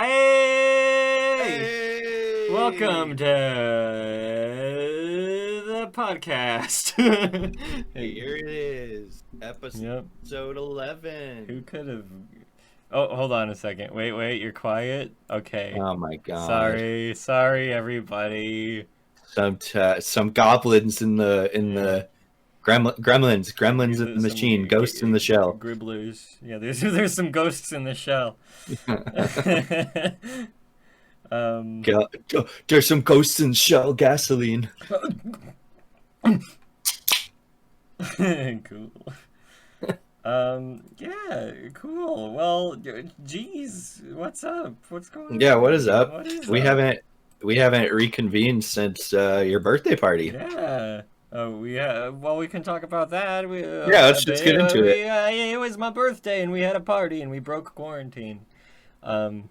Hey! Welcome to the podcast. Here it is, episode 11. Who could have? Oh, hold on a second. Wait. You're quiet. Okay. Oh my god! Sorry, everybody. Some goblins in the gremlins in the machine, ghosts in the shell. Gribblers. Yeah, there's some ghosts in the shell. There's some ghosts in shell gasoline. Cool. Yeah, cool. Well, geez, what's up? What's going on? Yeah, what is up? We haven't reconvened since your birthday party. Yeah. Oh, well, we can talk about that. Yeah, let's just get into it. It was my birthday, and we had a party, and we broke quarantine. We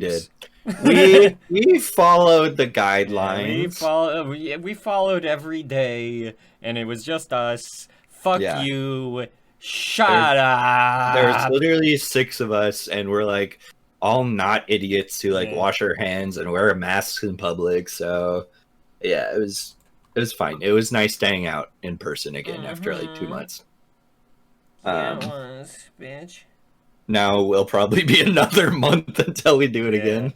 did. We followed the guidelines. We followed every day, and it was just us. Fuck you. Shut up. There was literally 6 of us, and we're like all not idiots who wash our hands and wear masks in public. So yeah, it was fine. It was nice staying out in person again after like 2 months. Yeah, it was, bitch. Now will probably be another month until we do it again.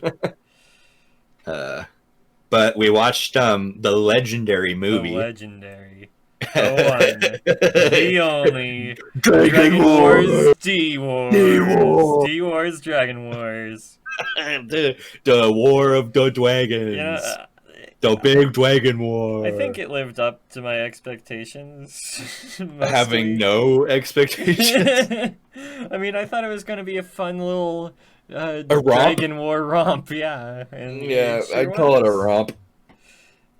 But we watched the legendary movie. The legendary. The one. The only. Dragon Wars. D-Wars. Dragon Wars. the War of the Dragons. Yeah, the big Dragon War. I think it lived up to my expectations. Having no expectations. I mean, I thought it was going to be a fun little Dragon War romp, yeah. And I'd call it a romp.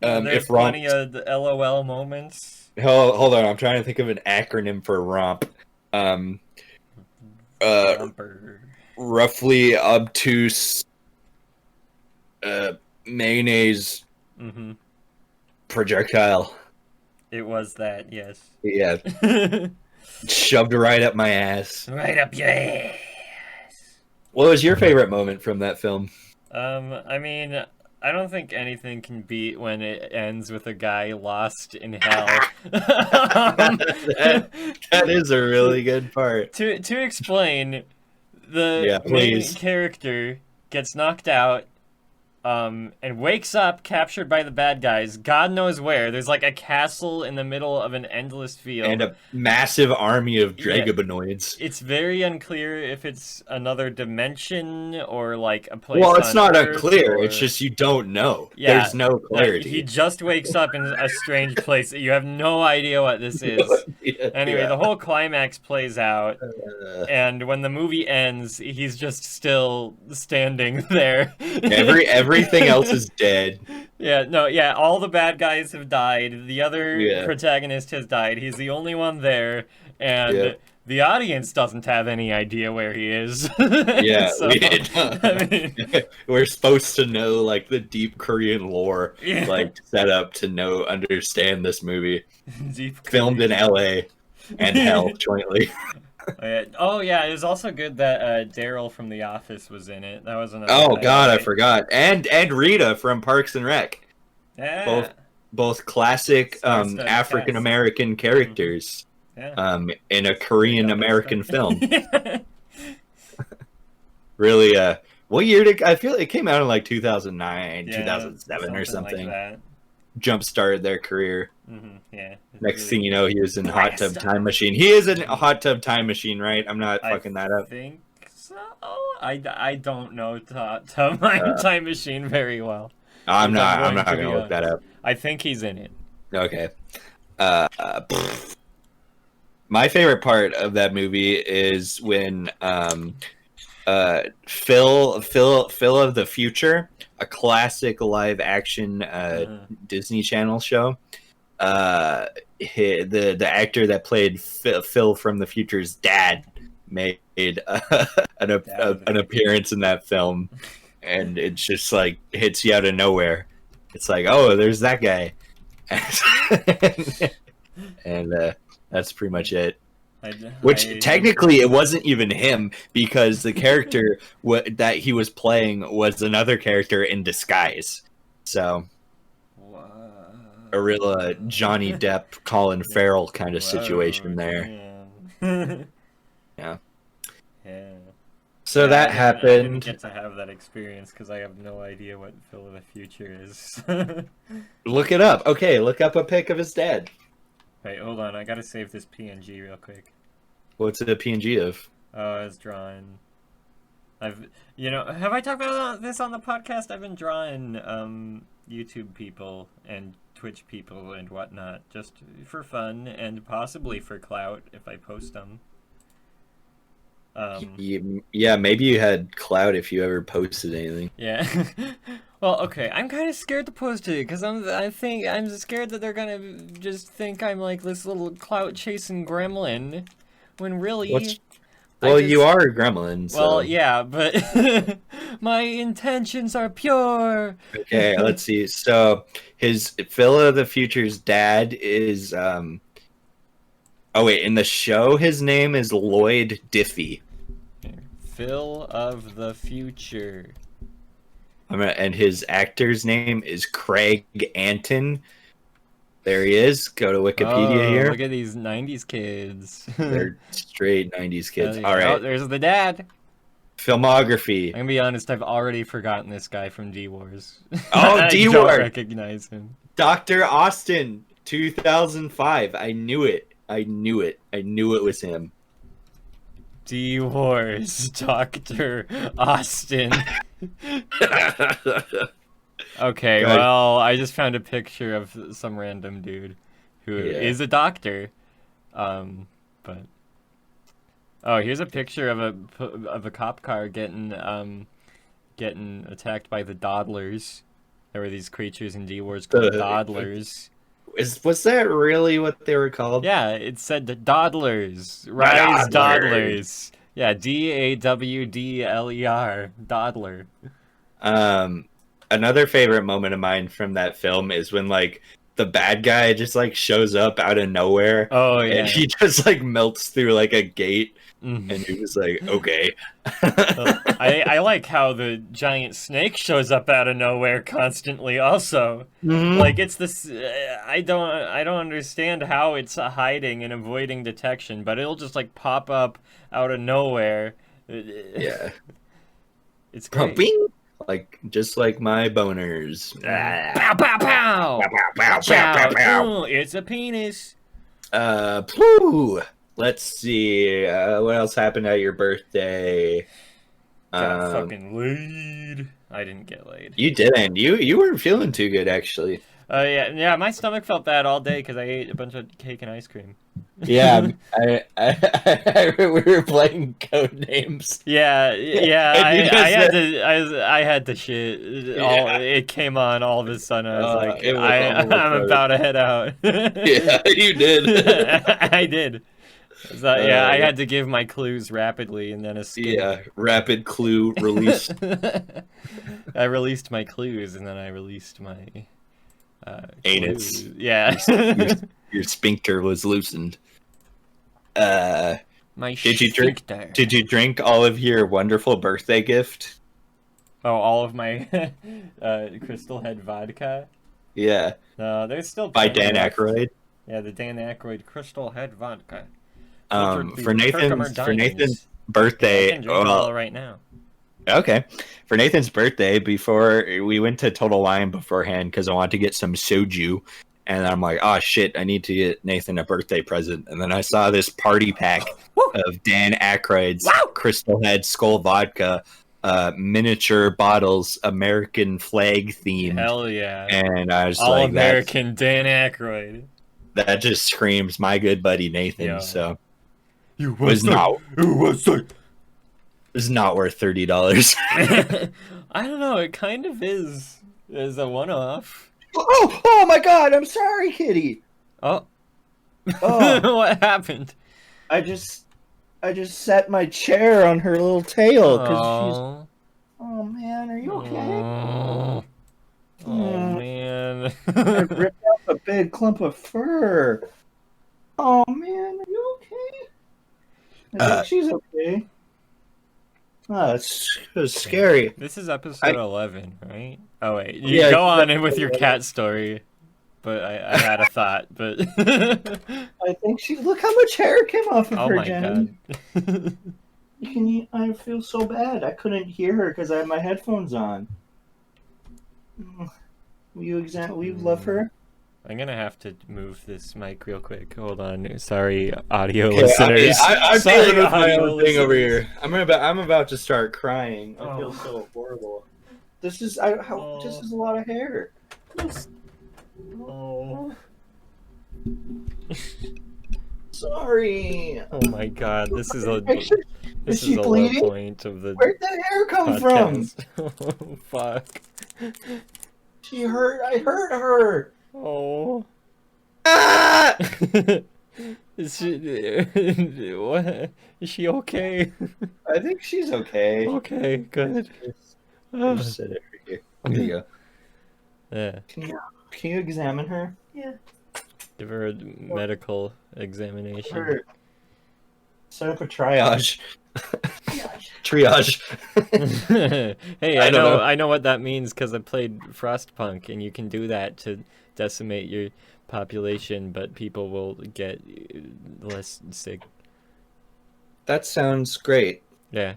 There's plenty of the LOL moments. Hold on, I'm trying to think of an acronym for romp. Roughly obtuse mayonnaise projectile. It was that, yes. Yeah. Shoved right up my ass. Right up your ass. What was your favorite moment from that film? I mean, I don't think anything can beat when it ends with a guy lost in hell. that is a really good part. To explain, the main character gets knocked out, and wakes up captured by the bad guys. God knows where. There's like a castle in the middle of an endless field. And a massive army of Dragobonoids. It's very unclear if it's another dimension or like a place. Well, it's not Earth unclear. It's just you don't know. Yeah, there's no clarity. He just wakes up in a strange place. You have no idea what this is. Anyway, the whole climax plays out. And when the movie ends, he's just still standing there. Everything else is dead. All the bad guys have died. The other protagonist has died. He's the only one there, and the audience doesn't have any idea where he is. We're supposed to know like the deep Korean lore, like set up to understand this movie. Filmed in LA and hell jointly. It was also good that Daryl from The Office was in it. That was another. Oh God, I forgot. And Rita from Parks and Rec. Yeah. Both classic African American characters. In a Korean American film. Really, what year did I feel it came out in like 2009, 2007 or something. Like Jump started their career. Next thing you know, he was in Hot Tub Time Machine. He is in a Hot Tub Time Machine, right? I'm not fucking that up. I think so. I don't know Time Machine very well. I'm not gonna look that up. I think he's in it. Okay. My favorite part of that movie is when Phil of the Future, a classic live action Disney Channel show. The actor that played Phil from the Future's dad made an appearance in that film, and it's just like hits you out of nowhere. It's like, oh, there's that guy, and that's pretty much it. Which technically it wasn't even him, because the character that he was playing was another character in disguise. So a real Johnny Depp, Colin Farrell kind of situation there. Yeah. Yeah. So that happened. I didn't get to have that experience because I have no idea what Phil of the Future is. Look it up. Okay, look up a pic of his dad. Wait, hold on. I gotta save this PNG real quick. What's it a PNG of? Oh, it's drawn. Have I talked about this on the podcast? I've been drawing YouTube people and Twitch people and whatnot, just for fun and possibly for clout if I post them. Yeah, maybe you had clout if you ever posted anything. Yeah. Well, okay, I'm kind of scared to post it because I'm scared that they're gonna just think I'm like this little clout chasing gremlin, when really. You are a gremlin. So. Well, yeah, but my intentions are pure. Okay, let's see. So his Phil of the Future's dad is Oh wait, in the show his name is Lloyd Diffie. Phil of the Future. And his actor's name is Craig Anton. There he is. Go to Wikipedia here. Look at these 90s kids. They're straight 90s kids. All right. Oh, there's the dad. Filmography. I'm gonna be honest, I've already forgotten this guy from D-Wars. Oh, D-Wars! I don't recognize him. Dr. Austin, 2005. I knew it. I knew it was him. D-Wars, Dr. Austin. Okay, God. well, I just found a picture of some random dude who is a doctor. But oh, here's a picture of a cop car getting attacked by the Dawdlers. There were these creatures in D-Wars called Dawdlers. Was that really what they were called? Yeah, it said the Dawdlers. Rise Dawdlers. Yeah, Dawdler. Dawdler. Another favorite moment of mine from that film is when like the bad guy just like shows up out of nowhere. Oh yeah. And he just like melts through like a gate. And he was like, okay. I like how the giant snake shows up out of nowhere constantly also. Like it's this I don't understand how it's hiding and avoiding detection, but it'll just like pop up out of nowhere. Yeah. It's great. Bing! Like just like my boners. Pow pow pow. Watch out. Ooh, it's a penis. Pooh. Let's see. What else happened at your birthday? Got fucking laid. I didn't get laid. You didn't. You weren't feeling too good, actually. Yeah. My stomach felt bad all day because I ate a bunch of cake and ice cream. Yeah, we were playing code names. Yeah. I had to shit. It came on all of a sudden. I was like, I'm about to head out. Yeah, you did. I did. So, I had to give my clues rapidly and then escape. Yeah, rapid clue release. I released my clues and then I released my anus. Clues. Yeah. Your sphincter was loosened. My Did you drink all of your wonderful birthday gift? Oh, all of my Crystal Head vodka? Yeah. No, there's still by Dan Aykroyd. Yeah, the Dan Aykroyd Crystal Head vodka. For Nathan's birthday. I can drink all right now. Okay. For Nathan's birthday, before we went to Total Wine beforehand because I wanted to get some soju. And I'm like, oh shit, I need to get Nathan a birthday present. And then I saw this party pack of Dan Aykroyd's Crystal Head Skull Vodka, miniature bottles, American flag themed. Hell yeah. And I was all like, American Dan Aykroyd. That just screams my good buddy Nathan. Yeah. So it was not worth $30. I don't know, it kind of is a one-off. Oh my god, I'm sorry, kitty. Oh. What happened? I just set my chair on her little tail because she's. Oh man, are you okay? Oh man. I ripped off a big clump of fur. Oh man, are you okay? I think she's okay. Oh, it was scary. This is episode 11, right? Oh wait, you go on in with your cat story. But I had a thought, but I think she. Look how much hair came off of her, Jenny. God. I feel so bad. I couldn't hear her because I had my headphones on. Will you love her? I'm gonna have to move this mic real quick. Hold on. Sorry, audio listeners. I'm dealing with my own thing over here. I'm about to start crying. I feel so horrible. This is just is a lot of hair. Oh. Sorry. Oh my God! This is a low point of the. Where'd that hair come from? Oh fuck! I hurt her. Oh. Ah! Is she? What? Is she okay? I think she's okay. Okay, good. Just sit it for you. There you go. Yeah. Can you examine her? Yeah. Give her a medical examination. Set up a triage. Triage. Hey, I know what that means because I played Frostpunk, and you can do that to decimate your population, but people will get less sick. That sounds great. Yeah.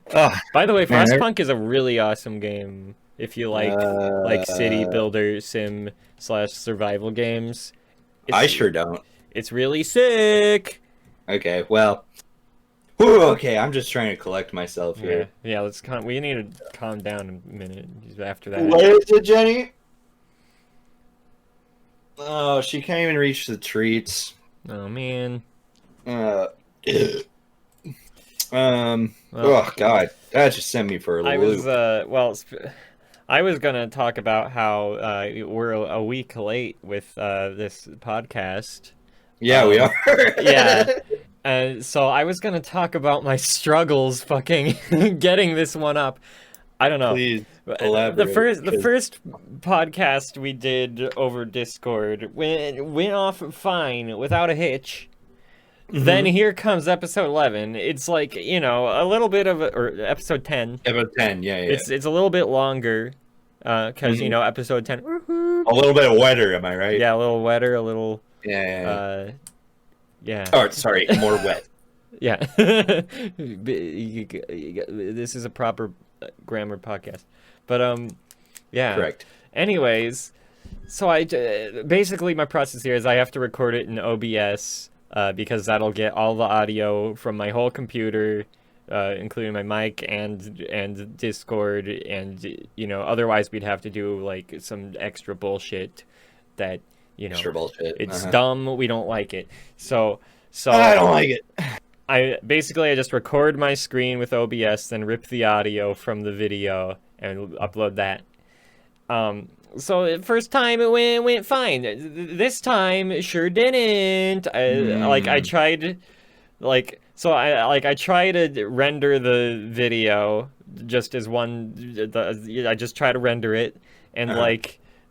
By the way, Frostpunk is a really awesome game if you like city builder sim / survival games. I sure don't. It's really sick. Okay, well. Whew, okay, I'm just trying to collect myself here. Yeah. We need to calm down a minute after that. What is it, Jenny? Oh, she can't even reach the treats. Oh man. Oh God, that just sent me for a loop. I was gonna talk about how we're a week late with this podcast. Yeah, we are. Yeah. So I was gonna talk about my struggles fucking getting this one up. I don't know. Please elaborate. The first podcast we did over Discord went off fine without a hitch. Mm-hmm. Then here comes episode 11. It's like, a little bit of or episode 10. Episode 10, yeah. It's a little bit longer because episode 10. A little bit wetter, am I right? Yeah, a little wetter, a little. Yeah. Yeah. Oh, sorry, more wet. Yeah. This is a proper grammar podcast. But yeah. Correct. Anyways, so I basically my process here is I have to record it in OBS because that'll get all the audio from my whole computer, including my mic and Discord, and otherwise we'd have to do like some extra bullshit that extra bullshit. It's dumb. We don't like it. So I don't like it. I just record my screen with OBS, then rip the audio from the video and upload that. So first time it went fine. This time it sure didn't. I tried I try to render the video just as one. I just try to render it, and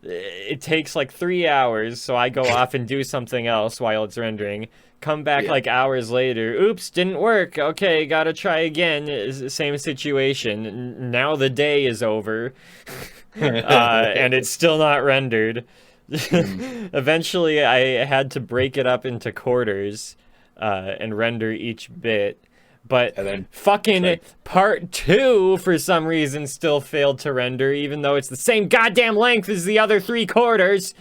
it takes like 3 hours. So I go off and do something else while it's rendering. Come back like hours later. Oops, didn't work. Okay, gotta try again. Same situation. Now the day is over. And it's still not rendered. Eventually, I had to break it up into quarters and render each bit. But fucking part 2, for some reason, still failed to render, even though it's the same goddamn length as the other 3 quarters.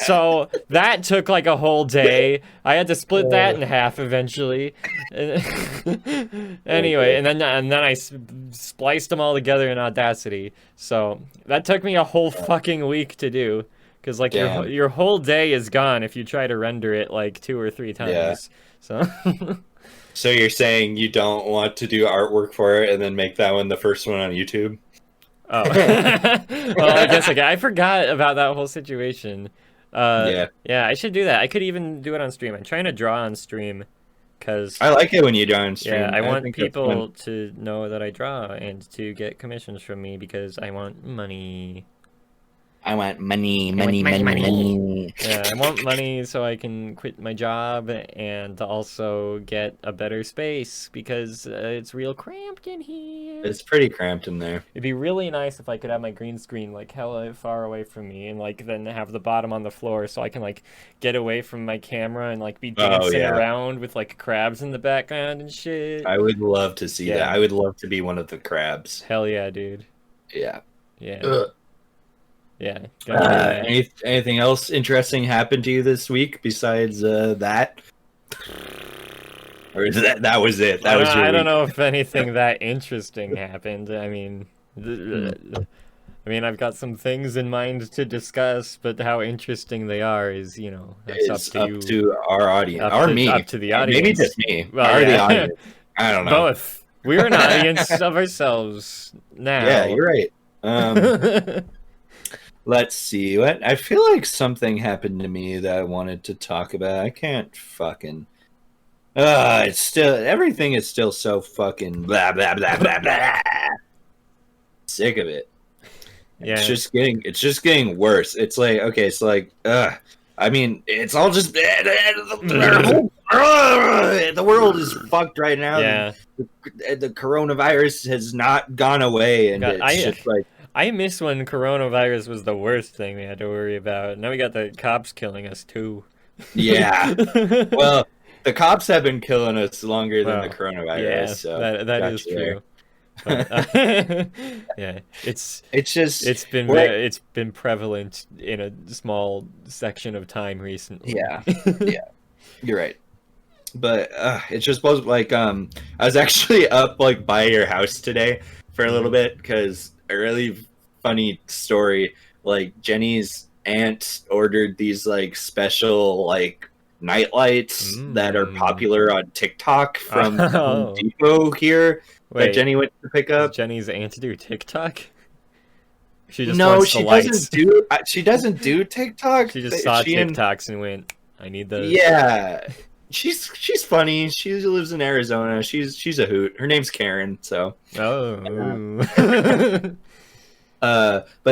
So that took like a whole day. I had to split that in half eventually. Anyway, and then I spliced them all together in Audacity. So that took me a whole fucking week to do. Because like your whole day is gone if you try to render it like 2 or 3 times. Yeah. So... So you're saying you don't want to do artwork for it and then make that one the first one on YouTube? Oh. Well, I guess I forgot about that whole situation. Yeah, I should do that. I could even do it on stream. I'm trying to draw on stream because I like it when you draw on stream. Yeah, I want people to know that I draw and to get commissions from me because I want money. I want money, money, money, money. Yeah, I want money so I can quit my job and also get a better space because it's real cramped in here. It's pretty cramped in there. It'd be really nice if I could have my green screen like hella far away from me and like then have the bottom on the floor so I can like get away from my camera and like be dancing around with like crabs in the background and shit. I would love to see that. I would love to be one of the crabs. Hell yeah, dude. Yeah. Yeah. Ugh. Yeah. Anything else interesting happened to you this week besides that? Or is that was it? That was your I don't week? know if anything that interesting happened. I mean, I've got some things in mind to discuss, but how interesting they are is, you know, that's up to you. To our audience, up to the audience. Maybe just me. Well, the audience. I don't know. Both. We're an audience of ourselves now. Yeah, you're right. Let's see. What I feel like something happened to me that I wanted to talk about. I can't fucking. It's still everything is still so fucking blah blah blah blah blah. Sick of it. Yeah. It's just getting worse. It's like okay, it's like I mean, it's all just the world is fucked right now. Yeah. The coronavirus has not gone away, and it's just like. I miss when coronavirus was the worst thing we had to worry about. Now we got the cops killing us too. Yeah. Well, the cops have been killing us longer than the coronavirus. Yeah, so that is true. But, yeah, it's been prevalent in a small section of time recently. Yeah, yeah, you're right. But it's just like I was actually up like by your house today for a little bit because. A really funny story. Like Jenny's aunt ordered these like special like night lights that are popular on TikTok from Home Depot here. Wait, that Jenny went to pick up. Does Jenny's aunt do TikTok? She just she doesn't do TikTok. She just saw TikToks and went, I need those. Yeah. She's funny. She lives in Arizona. She's a hoot. Her name's Karen. So. But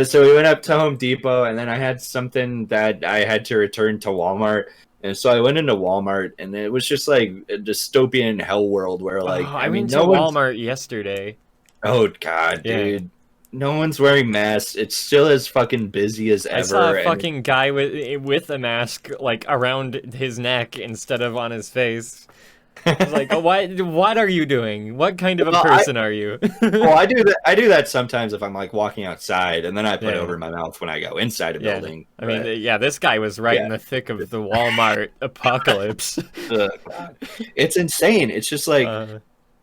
so we went up to Home Depot, and then I had something that I had to return to Walmart, and so I went into Walmart, and it was just like a dystopian hell world where like I went to Walmart yesterday. Oh God, dude. No one's wearing masks. It's still as fucking busy as ever. I saw a fucking guy with a mask like around his neck instead of on his face. I was like, oh, what are you doing? What kind of a person are you? Well, I do that sometimes if I'm like walking outside, and then I put it over my mouth when I go inside a building. I mean, this guy was right in the thick of the Walmart apocalypse. God. It's insane. It's just like.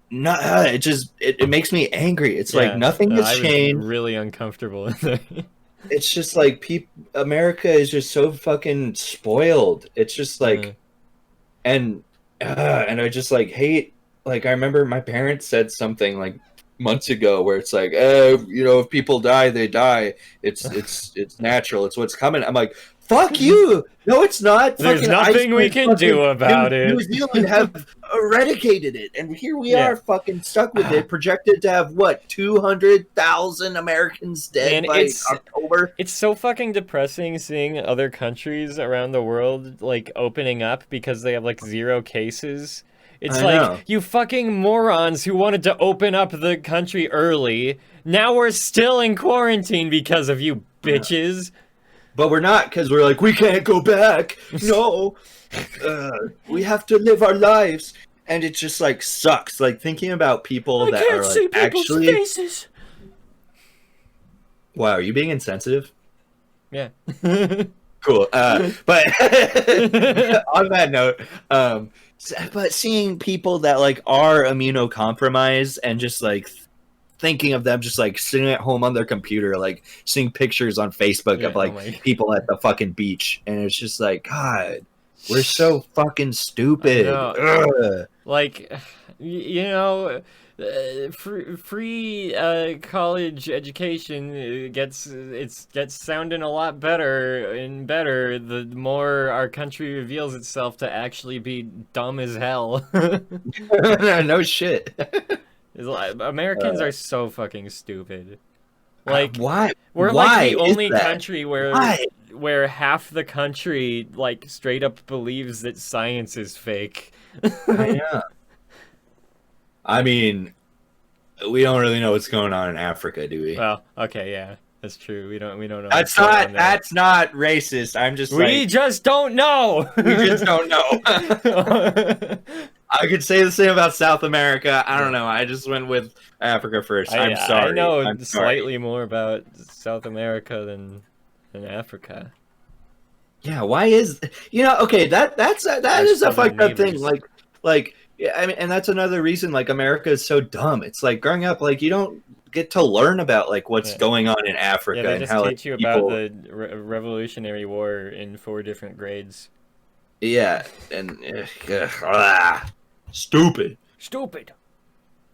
No, it makes me angry. It's like nothing has changed. Was really uncomfortable. It's just like America is just so fucking spoiled. It's just like, and I just like hate. Like I remember my parents said something like months ago where it's like, you know, if people die, they die. It's natural. It's what's coming. I'm like. Fuck you! No, it's not. There's nothing we can do about it. New Zealand have eradicated it, and here we are, fucking stuck with it. Projected to have what 200,000 Americans dead by October. It's so fucking depressing seeing other countries around the world like opening up because they have like 0 cases. It's like you fucking morons who wanted to open up the country early. Now we're still in quarantine because of you bitches. But we're not, because we're like, we can't go back. No. We have to live our lives. And it just, like, sucks. Like, thinking about people that are, like, actually... faces. Wow, are you being insensitive? Yeah. Cool. But on that note, but seeing people that, like, are immunocompromised and just, like... thinking of them just like sitting at home on their computer, like seeing pictures on Facebook of like people at the fucking beach, and it's just like, God, we're so fucking stupid. Like, you know, free college education gets sounding a lot better and better the more our country reveals itself to actually be dumb as hell. No shit. Americans are so fucking stupid. Like, why? We're why like the only country where half the country like straight up believes that science is fake. I know. I mean, we don't really know what's going on in Africa, do we? Well, okay, yeah, that's true. We don't know. That's not racist. I'm just we just don't know. We just don't know. I could say the same about South America. I don't know. I just went with Africa first. I'm sorry. I know slightly more about South America than Africa. Yeah, why is okay, that is a fucked up thing. Like yeah, I mean, and that's another reason like America is so dumb. It's like growing up, like you don't get to learn about like what's going on in Africa they and just how teach you about the Revolutionary War in 4 different grades. Yeah, and stupid.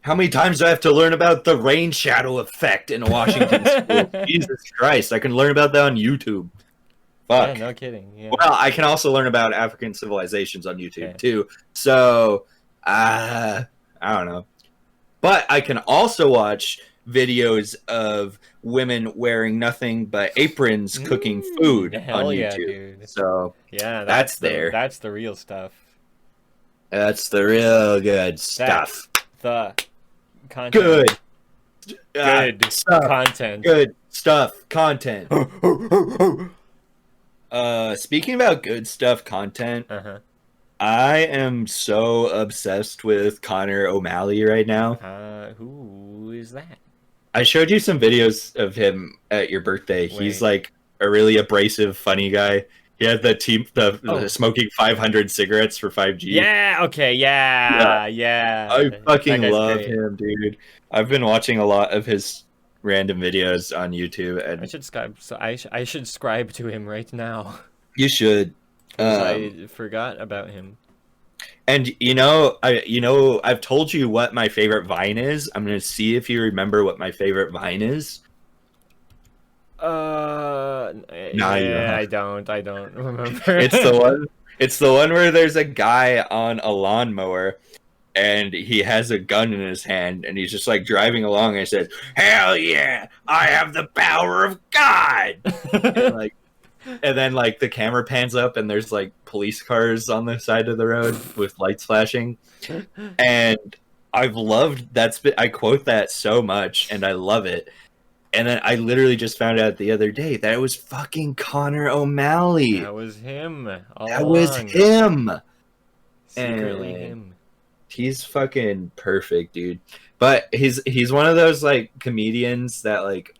How many times do I have to learn about the rain shadow effect in Washington school? Jesus Christ, I can learn about that on YouTube. Fuck. Yeah, no kidding. Yeah. Well, I can also learn about African civilizations on YouTube too. So, I don't know. But I can also watch videos of women wearing nothing but aprons cooking food on YouTube. Dude. So, yeah, that's there. That's the real stuff. That's the real good stuff. The content. Good stuff. Content. Good stuff. Content. Speaking about good stuff content, I am so obsessed with Connor O'Malley right now. Who is that? I showed you some videos of him at your birthday. Wait. He's like a really abrasive, funny guy. He had the smoking 500 cigarettes for 5G. Yeah, okay, yeah. I fucking love him, dude. I've been watching a lot of his random videos on YouTube, and I should subscribe to him right now. You should. I forgot about him. And I've told you what my favorite Vine is. I'm gonna see if you remember what my favorite Vine is. I don't remember. It's the one where there's a guy on a lawnmower and he has a gun in his hand and he's just like driving along and he says, "Hell yeah, I have the power of God." and then like the camera pans up and there's like police cars on the side of the road with lights flashing. And I've loved I quote that so much and I love it. And then I literally just found out the other day that it was fucking Connor O'Malley. That was him. Was him. Secretly him. He's fucking perfect, dude. But he's one of those like comedians that like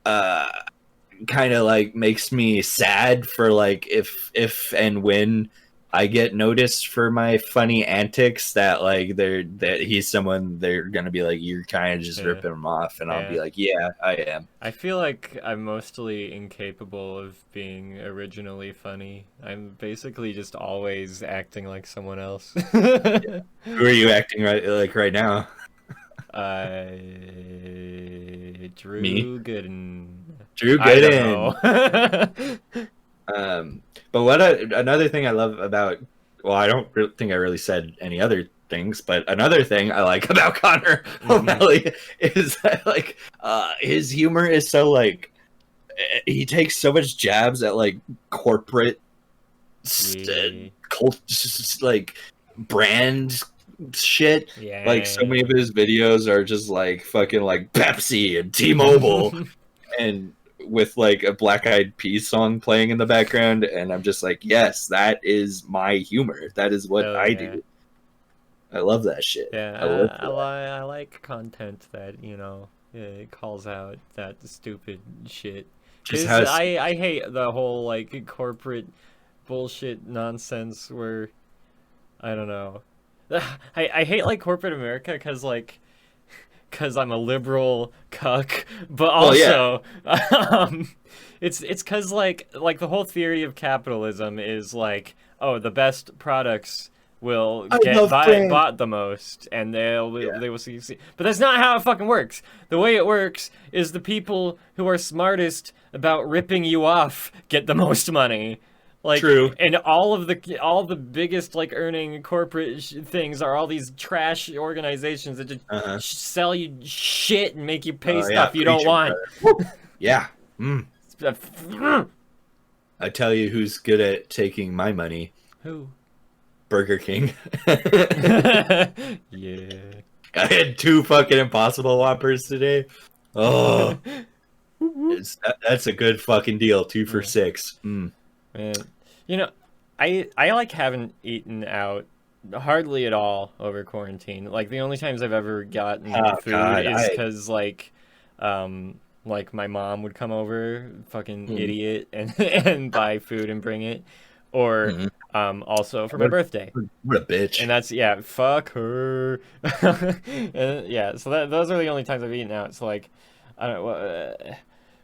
kind of like makes me sad for like if and when I get noticed for my funny antics, that like that he's someone they're gonna be like, you're kind of just ripping him off, and I'll be like, yeah, I am. I feel like I'm mostly incapable of being originally funny. I'm basically just always acting like someone else. Yeah. Who are you acting right now? Drew Me? Gooden. Drew Gooden. But another thing I love about, well, I don't think I really said any other things, but another thing I like about Connor O'Malley is that like his humor is so like he takes so much jabs at like corporate like brand shit. Like so many of his videos are just like fucking like Pepsi and T-Mobile and with like a Black Eyed Peas song playing in the background, and I'm just like, yes, that is my humor. That is what I do. I love that shit. Yeah, I like content that it calls out that stupid shit. I hate the whole like corporate bullshit nonsense where I don't know. I hate like corporate America because I'm a liberal cuck, but also it's because like the whole theory of capitalism is like, oh, the best products will get bought the most, and they will succeed. But that's not how it fucking works. The way it works is the people who are smartest about ripping you off get the most money. Like, True. and all the biggest like earning corporate things are all these trash organizations that just sell you shit and make you pay stuff you don't want. Yeah. I tell you who's good at taking my money. Who? Burger King. Yeah. I had 2 fucking Impossible Whoppers today. Oh, that's a good fucking deal. 2 for $6. Man, you know, I like haven't eaten out hardly at all over quarantine. Like the only times I've ever gotten food is because like my mom would come over, fucking idiot, and buy food and bring it, or also for my birthday. What a bitch. And that's fuck her. And, so those are the only times I've eaten out. So like, I don't know.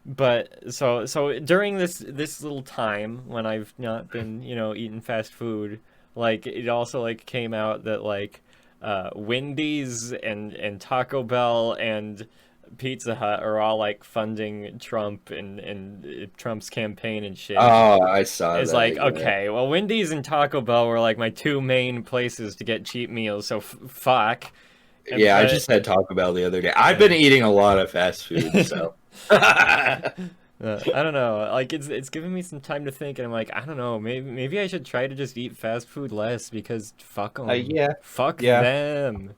But so during this little time when I've not been eating fast food, like it also like came out that like Wendy's and Taco Bell and Pizza Hut are all like funding Trump and Trump's campaign and shit. Oh, I saw it's that. It's like, okay, well, Wendy's and Taco Bell were like my 2 main places to get cheap meals, so fuck. I just had Taco Bell the other day. I've been eating a lot of fast food, so. I don't know. Like it's giving me some time to think, and I'm like, I don't know. Maybe I should try to just eat fast food less because fuck them. Fuck them.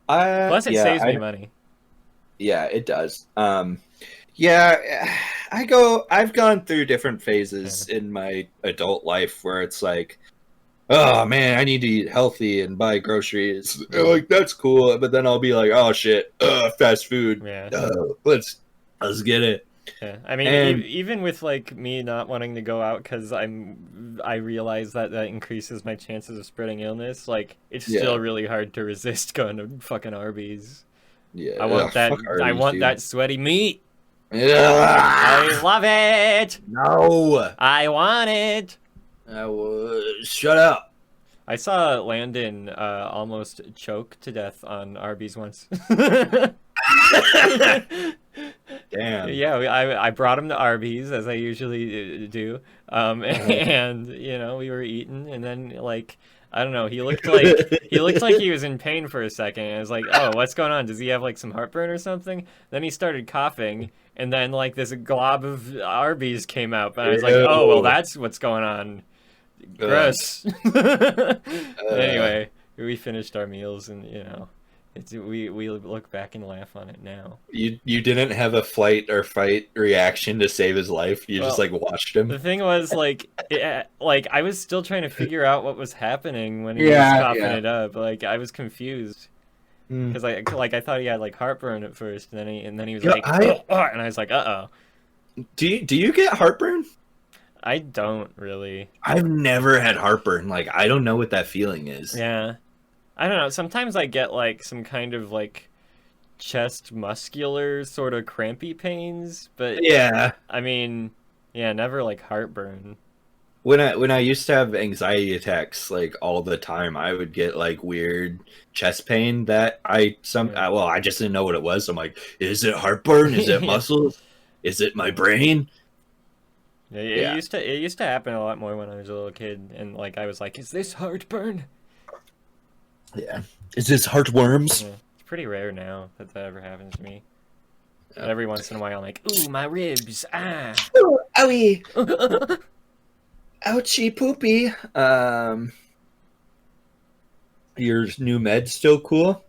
Plus, it saves me money. Yeah, it does. I've gone through different phases in my adult life where it's like, oh man, I need to eat healthy and buy groceries. Like that's cool, but then I'll be like, oh shit, fast food. Yeah. Let's get it. Yeah, I mean, even with like me not wanting to go out because I realize that increases my chances of spreading illness. Like, it's still really hard to resist going to fucking Arby's. Yeah, I want that. Arby's, I want that sweaty meat. I love it. No, I want it. Shut up. I saw Landon almost choke to death on Arby's once. Damn. Yeah, I brought him to Arby's as I usually do, and we were eating, and then like I don't know, he looked like he was in pain for a second. And I was like, oh, what's going on? Does he have like some heartburn or something? Then he started coughing, and then like this glob of Arby's came out, and I was like, oh well, that's what's going on. Gross. Anyway, we finished our meals, and we look back and laugh on it now. You didn't have a flight or fight reaction to save his life. You just like watched him. The thing was like I was still trying to figure out what was happening when he was coughing it up. Like I was confused because I thought he had like heartburn at first, and then he was like, and I was like, Do you get heartburn? I don't really. I've never had heartburn. Like I don't know what that feeling is. Yeah. I don't know. Sometimes I get like some kind of like chest muscular sort of crampy pains, but I mean, never like heartburn. When I used to have anxiety attacks like all the time, I would get like weird chest pain that I just didn't know what it was. I'm like, is it heartburn? Is it muscles? Is it my brain? It used to happen a lot more when I was a little kid, and like I was like, is this heartburn? Yeah. Is this heartworms? Yeah. It's pretty rare now that ever happens to me. But every once in a while I'm like, ooh, my ribs, Ooh, owie. Ouchie poopy. Your new med's still cool?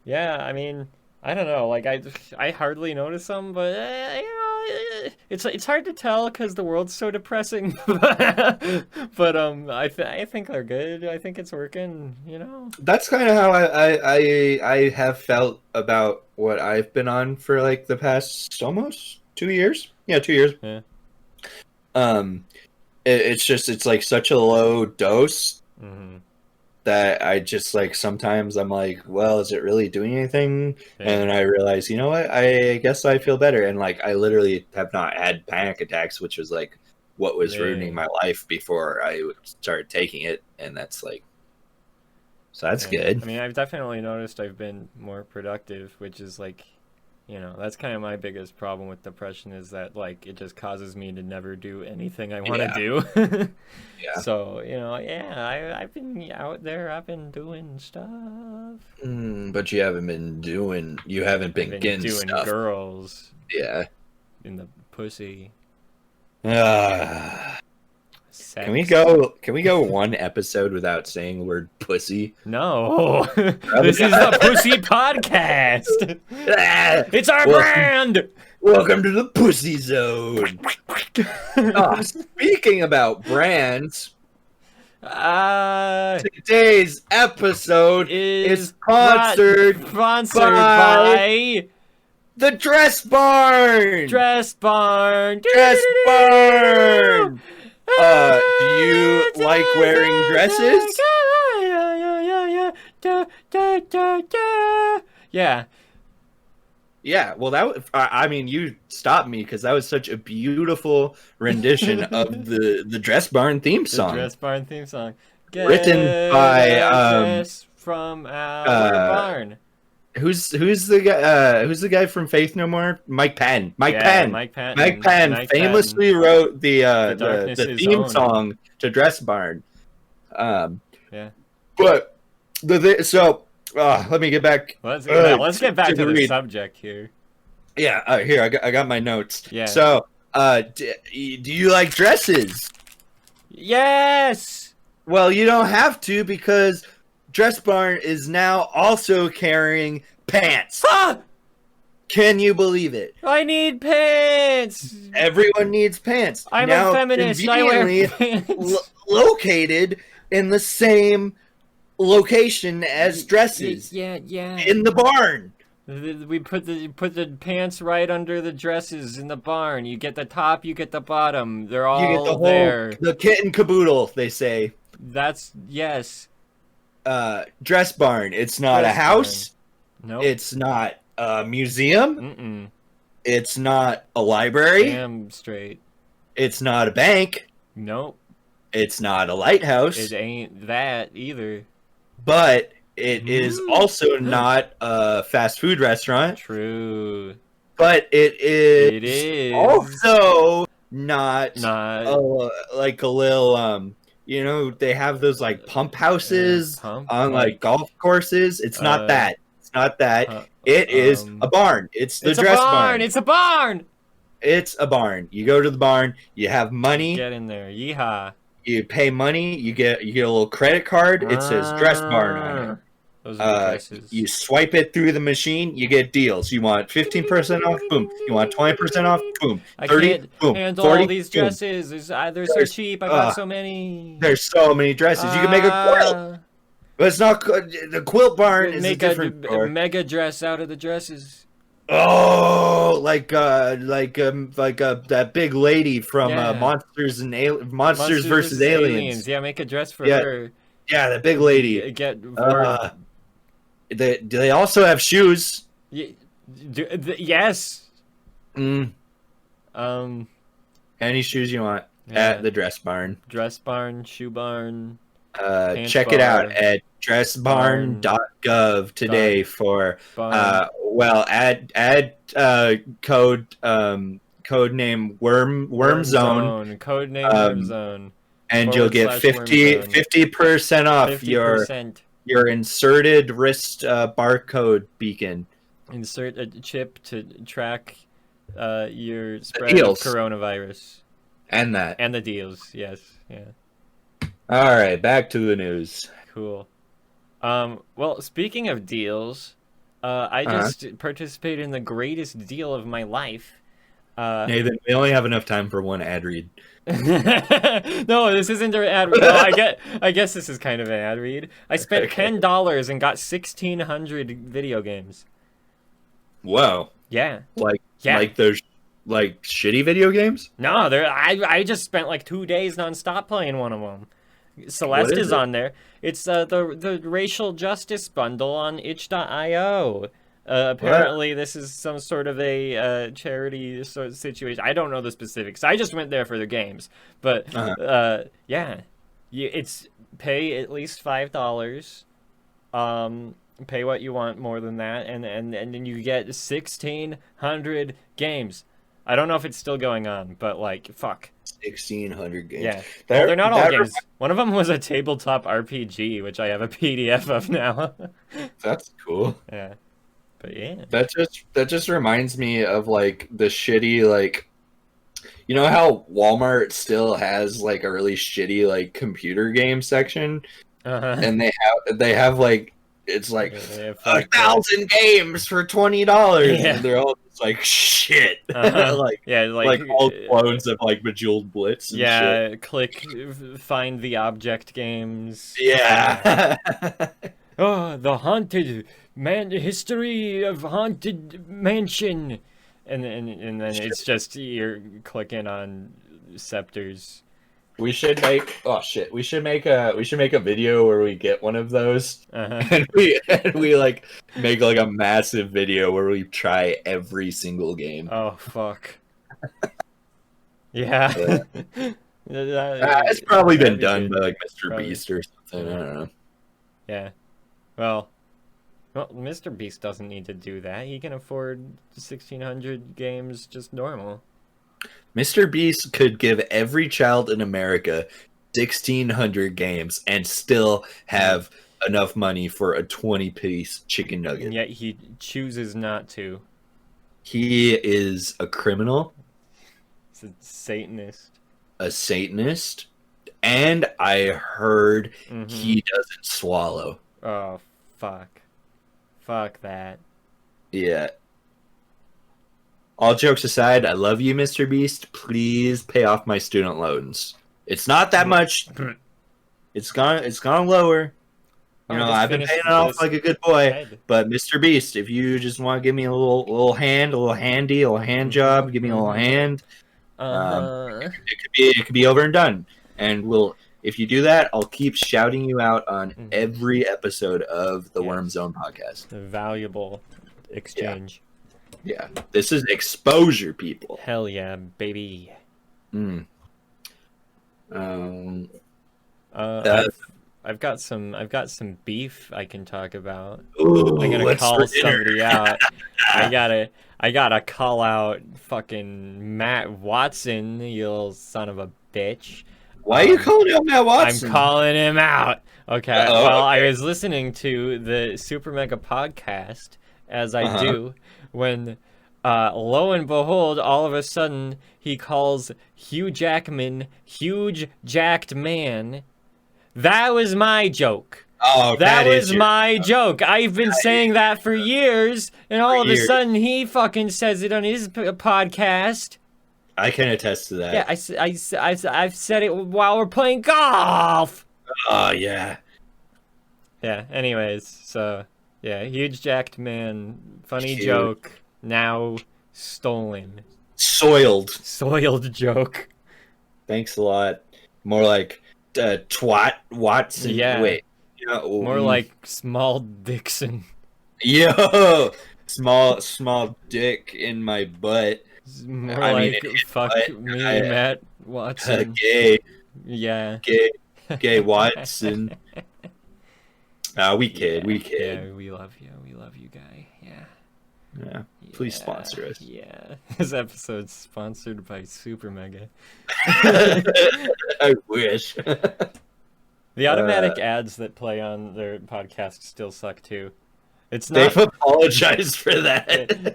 Yeah, I mean, I don't know, like I hardly notice them, but it's hard to tell because the world's so depressing. But I think they're good. I think it's working. That's kind of how I have felt about what I've been on for like the past almost 2 years. Yeah, 2 years. Yeah. It's like such a low dose. Mm-hmm. That I just like sometimes I'm like, well, is it really doing anything? Yeah. And then I realize, you know what? I guess I feel better. And like I literally have not had panic attacks, which was like what was ruining my life before I started taking it. And that's like, so that's good. I mean, I've definitely noticed I've been more productive, which is like, you know, that's kind of my biggest problem with depression is that, like, it just causes me to never do anything I want to do. Yeah. So, you know, yeah, I've been out there. I've been doing stuff. But you haven't been getting doing stuff. Girls. Yeah. In the pussy. Sex. Can we go one episode without saying the word pussy? No. This is the Pussy Podcast. It's our brand. Welcome to the Pussy Zone. Speaking about brands, today's episode is sponsored by the Dress Barn. Dress Barn. Dress Barn. Do you like wearing dresses? Yeah. Yeah, well, I mean, you stopped me because that was such a beautiful rendition of the Dress Barn theme song. The Dress Barn theme song. Written by Dress from our barn. Who's the guy from Faith No More? Mike Patton. Mike Patton famously wrote the theme song to Dress Barn. Yeah. But let me get back. Let's get back to the subject here. Yeah, here I got my notes. Yeah. So, do you like dresses? Yes. Well, you don't have to because Dress Barn is now also carrying pants. Ah! Can you believe it? I need pants. Everyone needs pants. I'm a feminist. I wear pants. Located in the same location as dresses. Yeah. In the barn. We put the pants right under the dresses in the barn. You get the top, you get the bottom. They're all there. The kit and caboodle, they say. That's yes. Dress Barn. It's not a house. No. Nope. It's not a museum. Mm-mm. It's not a library. Damn straight. It's not a bank. Nope. It's not a lighthouse. It ain't that either. But it is also not a fast food restaurant. True. But it is also not like a little you know, they have those like pump houses on like golf courses. It's not that. It's not that. It is a barn. It's the Dress Barn. It's a barn. It's a barn. You go to the barn. You have money. Get in there. Yeehaw. You pay money. You get a little credit card. It says Dress Barn on it. Those are dresses. You swipe it through the machine, you get deals. You want 15% off, boom. You want 20% off, boom. 30, boom. Handle 40, all these dresses. They're so cheap. I got so many. There's so many dresses. You can make a quilt. But it's not the Quilt Barn is a different store. Mega dress out of the dresses. Oh, like that big lady from Monsters vs. Aliens. Yeah, make a dress for her. Yeah, the big lady. Do they also have shoes? Yes. Any shoes you want at the Dress Barn. Dress Barn, Shoe Barn. Check it out at dressbarn.gov today for add code name Worm Zone. Code name Worm Zone. And you'll get 50% off 50%. Your inserted wrist barcode beacon. Insert a chip to track your spread of coronavirus. And that. And the deals, yes. Yeah. All right, back to the news. Cool. Well, speaking of deals, I just participated in the greatest deal of my life. Nathan, we only have enough time for one ad read. No, this isn't an ad read. No, I guess this is kind of an ad read. I spent $10 and got 1,600 video games. Whoa. Yeah. Like those shitty video games? No, I just spent like 2 days nonstop playing one of them. Celeste is on there. It's the racial justice bundle on itch.io. Apparently, this is some sort of a charity sort of situation. I don't know the specifics. I just went there for the games. But, yeah. It's pay at least $5. Pay what you want more than that, and then you get 1,600 games. I don't know if it's still going on, but like, fuck. 1,600 games. Yeah. Well, they're not all games. One of them was a tabletop RPG, which I have a PDF of now. That's cool. Yeah. But yeah. That just reminds me of like the shitty like, you know how Walmart still has like a really shitty like computer game section, and they have like it's like 1,000 games for $20, and they're all just like shit, like all clones of like Bejeweled Blitz. And shit. Click find the object games. Yeah. Oh, the haunted history of haunted mansion, and then it's just you're clicking on scepters. We should make we should make a video where we get one of those, and we like make like a massive video where we try every single game. Oh fuck. Yeah. It's probably been done by like Mr. Beast or something. I don't know. Yeah. Well, Mr. Beast doesn't need to do that. He can afford 1,600 games just normal. Mr. Beast could give every child in America 1,600 games and still have enough money for a 20-piece chicken nugget. And yet he chooses not to. He is a criminal. He's a Satanist. A Satanist. And I heard he doesn't swallow. Oh, fuck. Fuck that. Yeah. All jokes aside, I love you, Mr. Beast. Please pay off my student loans. It's not that much. It's gone lower. You know, I've been paying it off like a good boy. But Mr. Beast, if you just want to give me a little hand job, give me a little hand. It could be over and done. And if you do that, I'll keep shouting you out on every episode of the Worm Zone podcast. A valuable exchange. Yeah. This is exposure, people. Hell yeah, baby. I've got some beef I can talk about. Ooh, I'm gonna call somebody out. I gotta call out fucking Matt Wattson, you little son of a bitch. Why are you calling out Matt Wattson? I'm calling him out. Okay. Well, I was listening to the Super Mega podcast, as I do, when lo and behold, all of a sudden he calls Hugh Jackman Huge Jacked Man. That was my joke. Oh, that was my joke. I've been saying that for years, and all of a sudden he fucking says it on his podcast. I can attest to that. Yeah, I've said it while we're playing golf. Oh, yeah. Yeah, anyways, so, yeah, Huge Jacked Man, funny joke, now stolen. Soiled joke. Thanks a lot. More like twat Wattson. Yeah. Wait. More like Small Dixon. Yo! Small dick in my butt. More fuck me, Matt Wattson. Gay. Yeah. Gay Wattson. We kid. Yeah, we love you, guy. Yeah. Please sponsor us. Yeah. This episode's sponsored by Super Mega. I wish. The automatic ads that play on their podcast still suck too. It's not. They've apologized for that.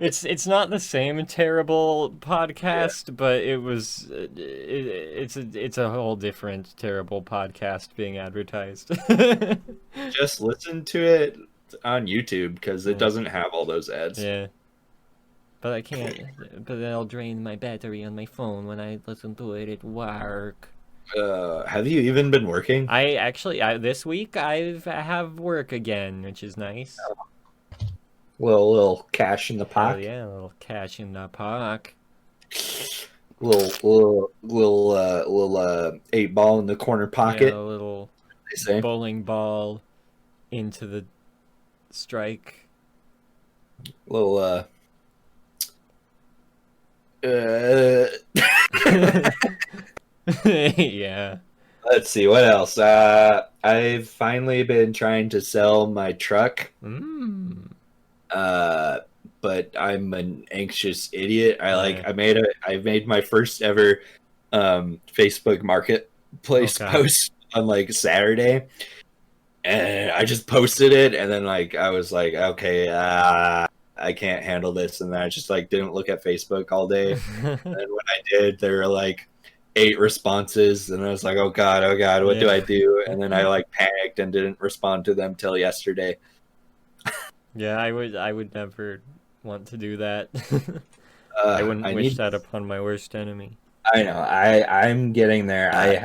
It's not the same terrible podcast, but it's a whole different terrible podcast being advertised. Just listen to it on YouTube because it doesn't have all those ads. Yeah. But I can't. But it'll drain my battery on my phone when I listen to it at work. Have you even been working? This week I have work again, which is nice. Little cash in the pocket. Yeah, a little cash in the pocket. Little 8-ball in the corner pocket. Yeah, a little bowling ball into the strike. Little yeah. Let's see what else. I I've finally been trying to sell my truck. But I'm an anxious idiot. I made my first ever Facebook Marketplace post on like Saturday, and I just posted it, and then like I was like, okay, I can't handle this, and then I just like didn't look at Facebook all day. And when I did, there were like 8 responses, and I was like, oh god, what do I do? And then I like panicked and didn't respond to them till yesterday. Yeah, I would never want to do that. I wouldn't wish that upon my worst enemy. I know. I'm getting there. I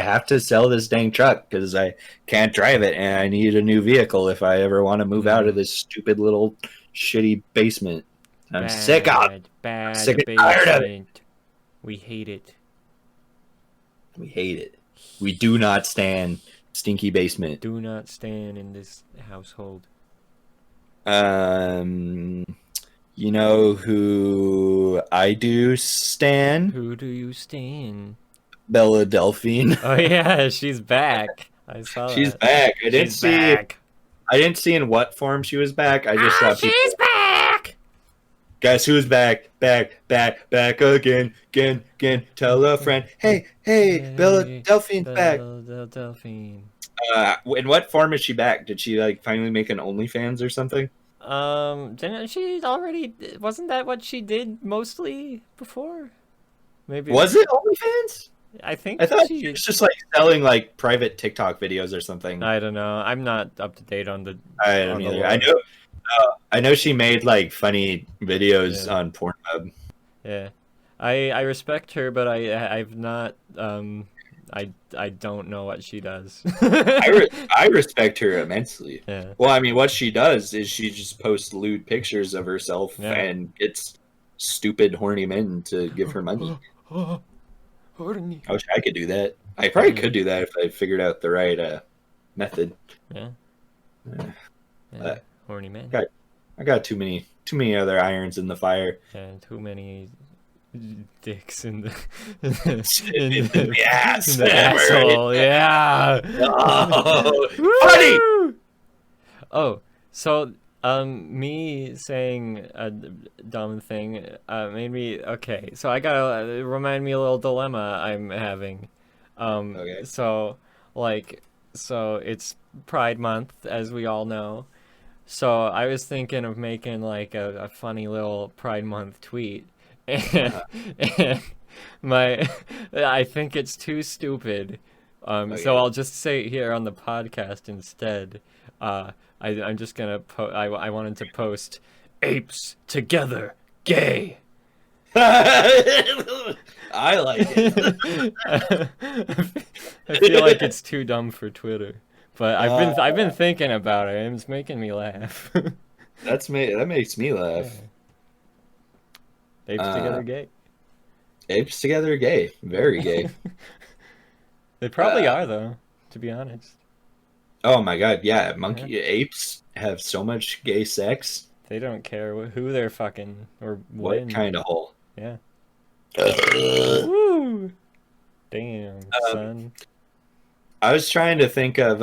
have to sell this dang truck because I can't drive it, and I need a new vehicle if I ever want to move out of this stupid little shitty basement. I'm sick of it. Sick and tired of it. We hate it. We hate it. We do not stand stinky basement. Do not stand in this household. You know who I do stan? Who do you stan? Bella Delphine. Oh yeah, she's back. I saw she's back. I didn't see in what form she was back. I just saw people. She's back. Guess who's back? Back again. Tell a friend. Hey, Bella Delphine's back. Bella Delphine. In what form is she back? Did she like finally make an OnlyFans or something? Didn't she already? Wasn't that what she did mostly before? Maybe. Was it OnlyFans? I thought she was just like selling like private TikTok videos or something. I don't know. I'm not up to date on the. I don't either. I know she made like funny videos on Pornhub. Yeah, I respect her, but I've not. I don't know what she does. I respect her immensely. Yeah. Well, I mean, what she does is she just posts lewd pictures of herself and gets stupid, horny men to give her money. I wish I could do that. I probably could do that if I figured out the right method. Yeah. Horny men. I got too many other irons in the fire. And too many dicks in the ass. In the asshole. Yeah. Oh, funny. Oh, so me saying a dumb thing made me okay. So I gotta remind me a little dilemma I'm having. Okay. So it's Pride Month, as we all know. So I was thinking of making like a funny little Pride Month tweet. And I think it's too stupid. So I'll just say it here on the podcast instead. I'm just gonna I wanted to post apes together, gay. I like it. I feel like it's too dumb for Twitter, but I've been thinking about it, and it's making me laugh. That makes me laugh. Apes together gay. Apes together gay. Very gay. They probably are, though, to be honest. Oh my god, yeah. Apes have so much gay sex. They don't care who they're fucking or what kind of hole. Yeah. Woo! Damn, son. I was trying to think of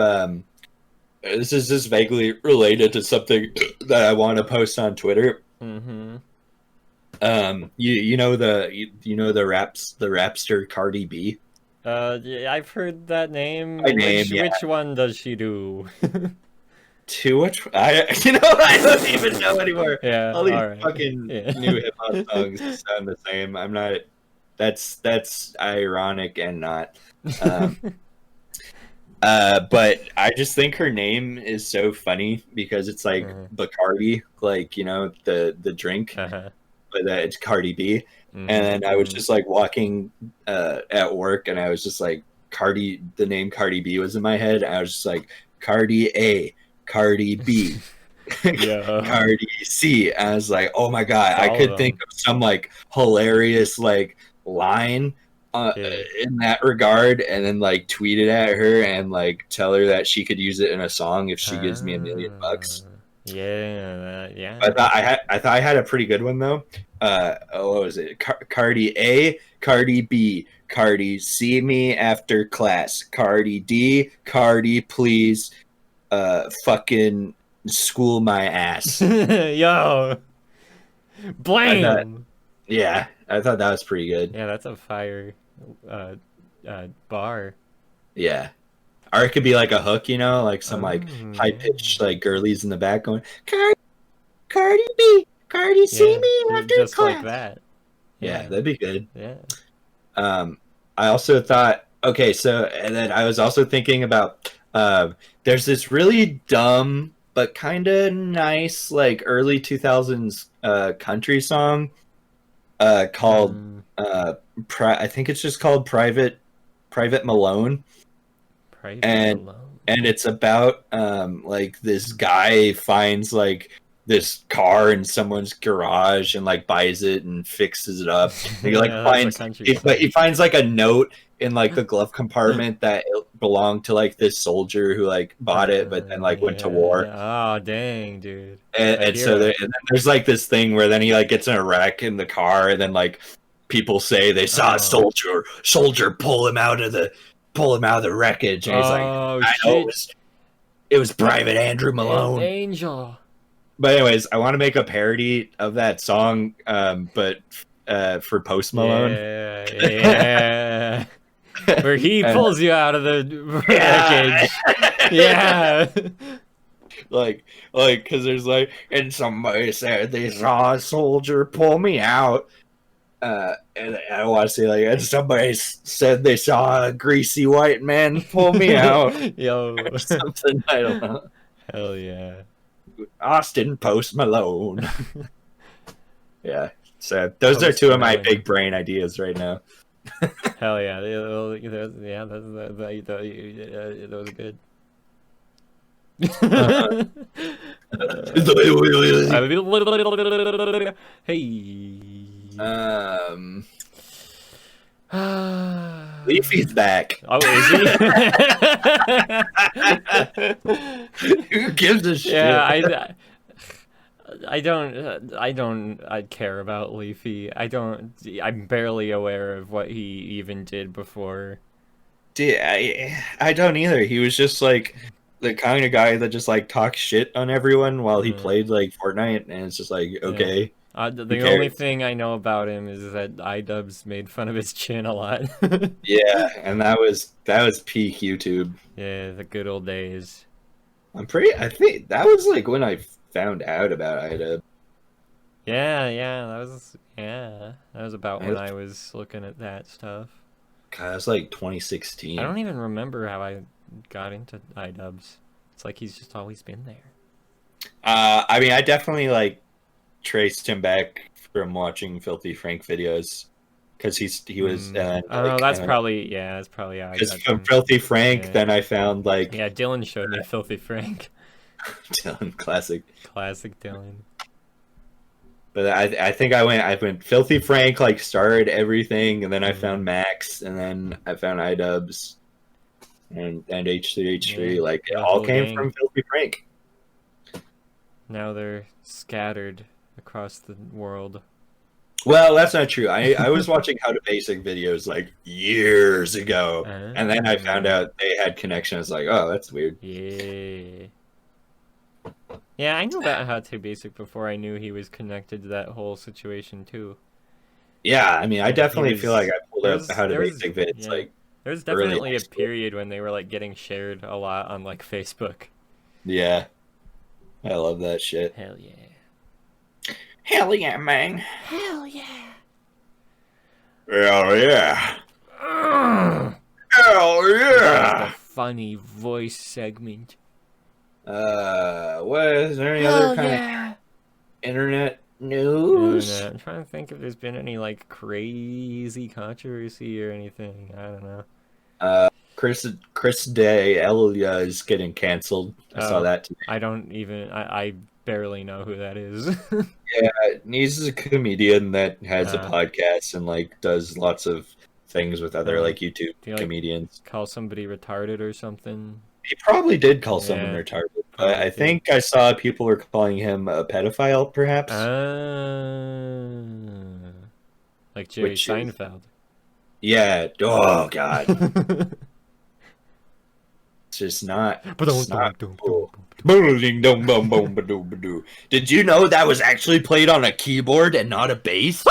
this is just vaguely related to something that I want to post on Twitter. Mm-hmm. You know the rapster Cardi B. Yeah, I've heard that name. Which one does she do? I don't even know anymore. Yeah, all these fucking new hip hop songs sound the same. I'm not. That's ironic and not. But I just think her name is so funny because it's like Bacardi, like the drink. But it's Cardi B. And then I was just like walking at work, and I was just like the name Cardi B was in my head. I was just like Cardi A, Cardi B, Cardi C. I was like, oh my god, I could think of some like hilarious like line in that regard, and then like tweet it at her and like tell her that she could use it in a song if she gives me $1 million. Yeah, yeah. I thought I had a pretty good one though. What was it? Cardi A, Cardi B, Cardi see me after class, Cardi D, Cardi please, fucking school my ass. Yo, blam. I thought that was pretty good. Yeah, that's a fire bar. Yeah. Or it could be like a hook, you know, like some like high pitched like girlies in the back going, Cardi B, Cardi see me after just class. Like that. Yeah, that'd be good. Yeah. I also thought, okay, so and then I was also thinking about there's this really dumb but kind of nice like early 2000s country song called I think it's just called Private Malone. And it's about like this guy finds like this car in someone's garage and like buys it and fixes it up. And he like he finds like a note in like the glove compartment that it belonged to like this soldier who like bought it but then like went to war. Oh dang, dude. And so and then there's like this thing where then he like gets in a wreck in the car and then like people say they saw a soldier pull him out of the wreckage, and he's like, I know it was Private Andrew Malone. Angel. But anyways, I want to make a parody of that song, but for Post Malone. Yeah. Where he pulls you out of the wreckage. Yeah. Like, because there's like, and somebody said they saw a soldier pull me out. And I want to say like, and somebody said they saw a greasy white man pull me out. Yo, or something, I don't know. Hell yeah, Austin Post Malone. Yeah, so those are two of my big brain ideas right now. Hell yeah, yeah, that was good. Hey. Leafy's back. Oh, is he? Who gives a shit? Yeah, I care about Leafy. I'm barely aware of what he even did before. Dude, I don't either. He was just like the kind of guy that just like talks shit on everyone while he played like Fortnite, and it's just like, okay. Yeah. The only thing I know about him is that iDubbbz made fun of his chin a lot. Yeah, and that was peak YouTube. Yeah, the good old days. I think that was like when I found out about iDubbbz. Yeah, that was about when I was looking at that stuff. God, it was like 2016. I don't even remember how I got into iDubbbz. It's like he's just always been there. I mean, I definitely like traced him back from watching Filthy Frank videos because he was. I don't know. That's probably how. Because from Filthy Frank, then I found like Dylan showed me Filthy Frank. Dylan, classic Dylan. But I think I went Filthy Frank like started everything, and then I found Max, and then I found iDubbbz and H3H3. Like it all came from Filthy Frank. Now they're scattered across the world. Well, that's not true. I was watching How to Basic videos like years ago, and then I found out they had connections. I was like, oh, that's weird. Yeah, I knew about How to Basic before I knew he was connected to that whole situation too. Yeah, I mean, I definitely feel like I pulled up How to Basic vids. Like, there's definitely a period when they were like getting shared a lot on like Facebook. Yeah, I love that shit. Hell yeah. Hell yeah, man. Hell yeah. Hell yeah. Hell yeah. The funny voice segment. What is there any other kind of internet news? I'm trying to think if there's been any like crazy controversy or anything. I don't know. Chris Day Elia is getting canceled. I saw that today. I barely know who that is. Yeah, he's a comedian that has a podcast and like does lots of things with other like YouTube comedians. Call somebody retarded or something. He probably did call someone retarded. I think I saw people were calling him a pedophile, perhaps. Like Jerry Seinfeld. Yeah. Oh God. It's just not. Cool. Did you know that was actually played on a keyboard and not a bass?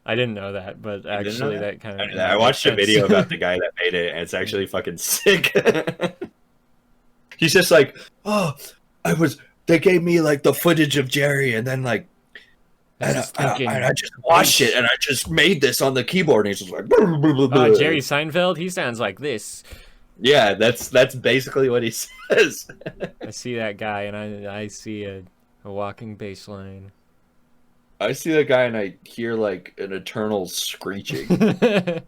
I didn't know that, but actually that kind of... I watched a video about the guy that made it, and it's actually fucking sick. He's just like, oh, they gave me like the footage of Jerry, and then like, and I just watched it, and I just made this on the keyboard, and he's just like, Jerry Seinfeld, he sounds like this. Yeah, that's basically what he says. I see that guy, and I see a walking bass line. I see that guy and I hear like an eternal screeching. I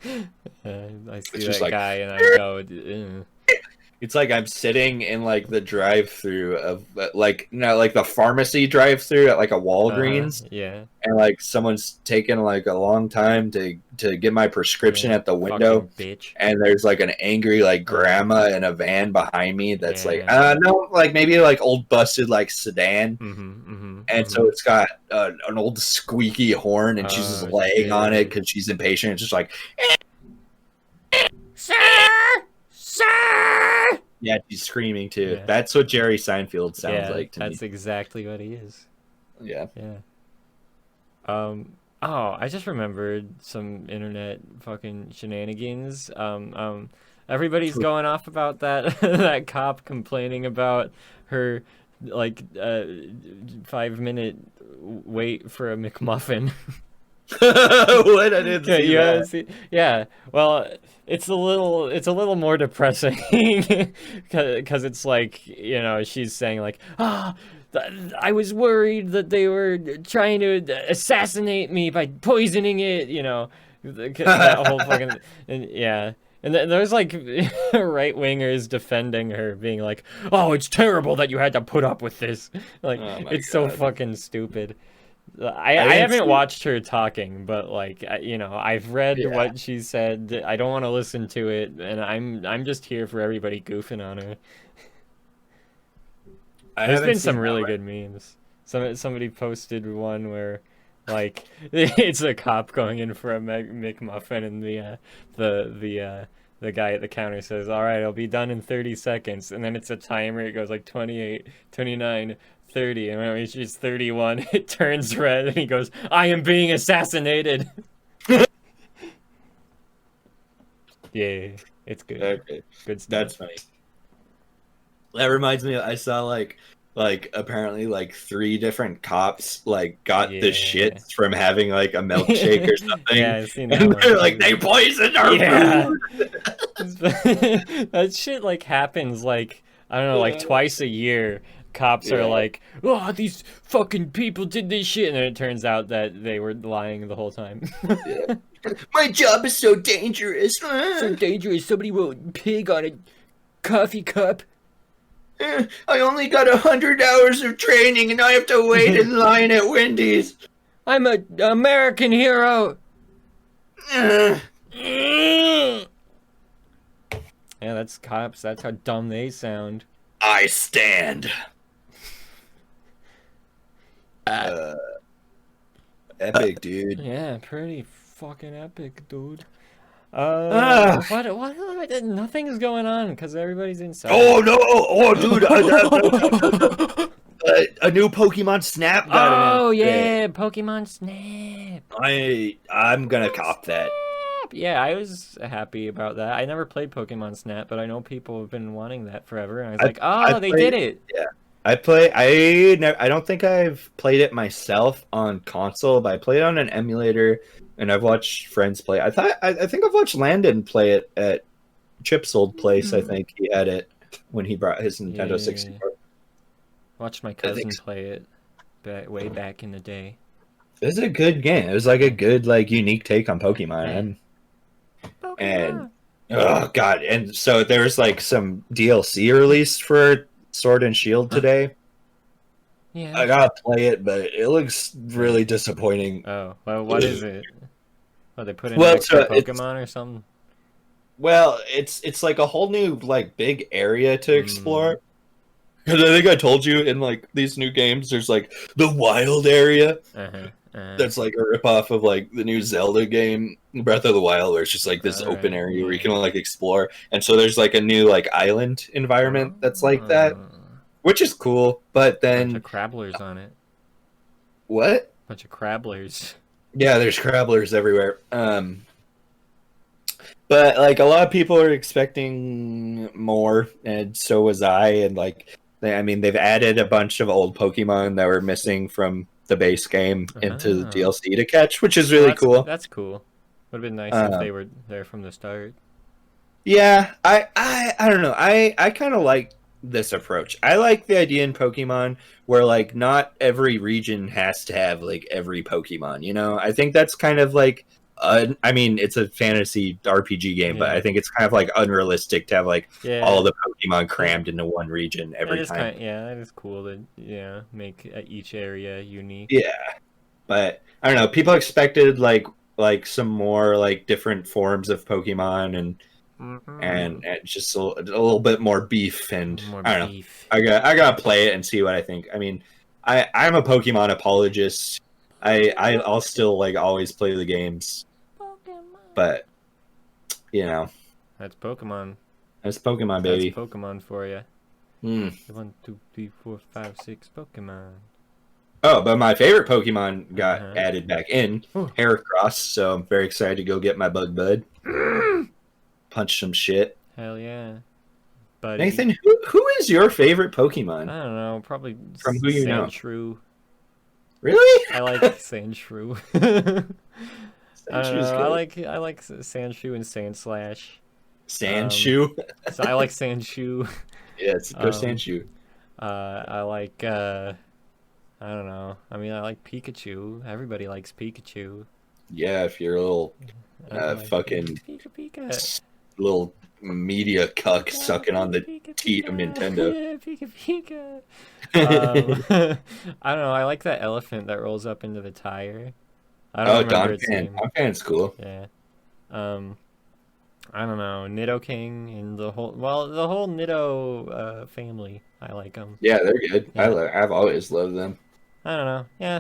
see that guy and I go, ew. It's like I'm sitting in like the drive-through of like like the pharmacy drive-through at like a Walgreens. Yeah. And like someone's taking like a long time to get my prescription at the window. Bitch. And there's like an angry like grandma in a van behind me that's like no, like maybe like old busted like sedan. And so it's got an old squeaky horn and she's just laying on it because she's impatient. It's just like Sir! Yeah, she's screaming too. Yeah. That's what Jerry Seinfeld sounds like to me. That's exactly what he is. Yeah. Yeah. Oh, I just remembered some internet fucking shenanigans. Everybody's going off about that that cop complaining about her like 5-minute wait for a McMuffin. What? I didn't see that. Yeah. Well, it's a little more depressing because it's like, you know, she's saying like, I was worried that they were trying to assassinate me by poisoning it, you know, that whole fucking, and there's like right-wingers defending her, being like, oh, it's terrible that you had to put up with this. Like, it's so fucking stupid. I haven't watched her talking, but like, you know, I've read what she said. I don't want to listen to it, and I'm just here for everybody goofing on her. There's been some really good memes. Somebody posted one where, like, it's a cop going in for a McMuffin, and the guy at the counter says, "All right, I'll be done in 30 seconds," and then it's a timer. It goes like 28, 29. 30, and when it reaches 31, it turns red, and he goes, "I am being assassinated." Yeah, it's good. Okay. Good stuff. That's funny. That reminds me, I saw like apparently like 3 different cops like got the shits from having like a milkshake or something. Yeah, I've seen that. And they're like, they poisoned our food. That shit like happens like, I don't know, like twice a year. Cops are like, oh, these fucking people did this shit, and then it turns out that they were lying the whole time. My job is so dangerous. So dangerous. Somebody wrote pig on a coffee cup. I only got 100 hours of training, and I have to wait in line at Wendy's. I'm an American hero. Yeah, that's cops. That's how dumb they sound. I stand. Epic, dude. Yeah, pretty fucking epic, dude. What? Nothing's going on because everybody's inside. Oh no! Oh, dude! A new Pokemon Snap got Oh yeah, Pokemon Snap. I'm gonna cop that. Yeah, I was happy about that. I never played Pokemon Snap, but I know people have been wanting that forever. And I was like, oh, they did it. Yeah. I don't think I've played it myself on console, but I played it on an emulator, and I've watched friends play. I think I've watched Landon play it at Chip's old place. I think he had it when he brought his Nintendo 64. Watched my cousin play it way back in the day. It was a good game. It was like a good, like, unique take on Pokemon. And oh god, and so there was like some DLC released for Sword and Shield today. Yeah, I gotta play it, but it looks really disappointing. Oh, well, what is it? Oh, they put in extra Pokemon or something? Well, it's like a whole new like big area to Mm. explore. Because I think I told you in like these new games, there's like the wild area. Uh-huh. That's like a ripoff of like the new Zelda game, Breath of the Wild, where it's just like this All open right. area where you Yeah. can like explore. And so there's like a new like island environment that's like that, Oh. which is cool. But Bunch then of crabblers on it. what? Bunch of crabblers. Yeah, there's crabblers everywhere. But like a lot of people are expecting more, and so was I. And like, I mean, they've added a bunch of old Pokemon that were missing from the base game into the Oh. DLC to catch, which is Well, really cool. that's cool. Would have been nice if Um, they were there from the start. Yeah, I don't know. I kind of like this approach. I like the idea in Pokemon where like not every region has to have like every Pokemon, you know? I think that's kind of like I mean, it's a fantasy RPG game, but I think it's kind of like unrealistic to have like all the Pokemon crammed into one region every time. That is cool to make each area unique. Yeah. But I don't know, people expected like some more like different forms of Pokemon and just a little bit more beef, and More I don't beef. know. I gotta play it and see what I think. I mean, I'm a Pokemon apologist. I'll still like always play the games, but you know, that's Pokemon. that's Pokemon, baby. That's Pokemon for you. 1, 2, 3, 4, 5, 6 Pokemon. Oh, but my favorite Pokemon got added back in, Heracross. So I'm very excited to go get my Bug Bud. Punch some shit. Hell yeah. Buddy. Nathan, who is your favorite Pokemon? I don't know, probably from who you know. Sandshrew. Really? I like Sandshrew. I like Sandshrew and Sandslash. Sandshoe. So I like Sandshoe. Yes, go Sandshoe. I like I don't know. I mean, I like Pikachu. Everybody likes Pikachu. Yeah, if you're a little fucking Pika. Little media cuck sucking on the teat of Nintendo. Pika. I don't know. I like that elephant that rolls up into the tire. I don't remember its name. Donphan's cool. Yeah. I don't know. Nidoking and the whole Nido family. I like them. Yeah, they're good. Yeah. I've always loved them. I don't know. Yeah,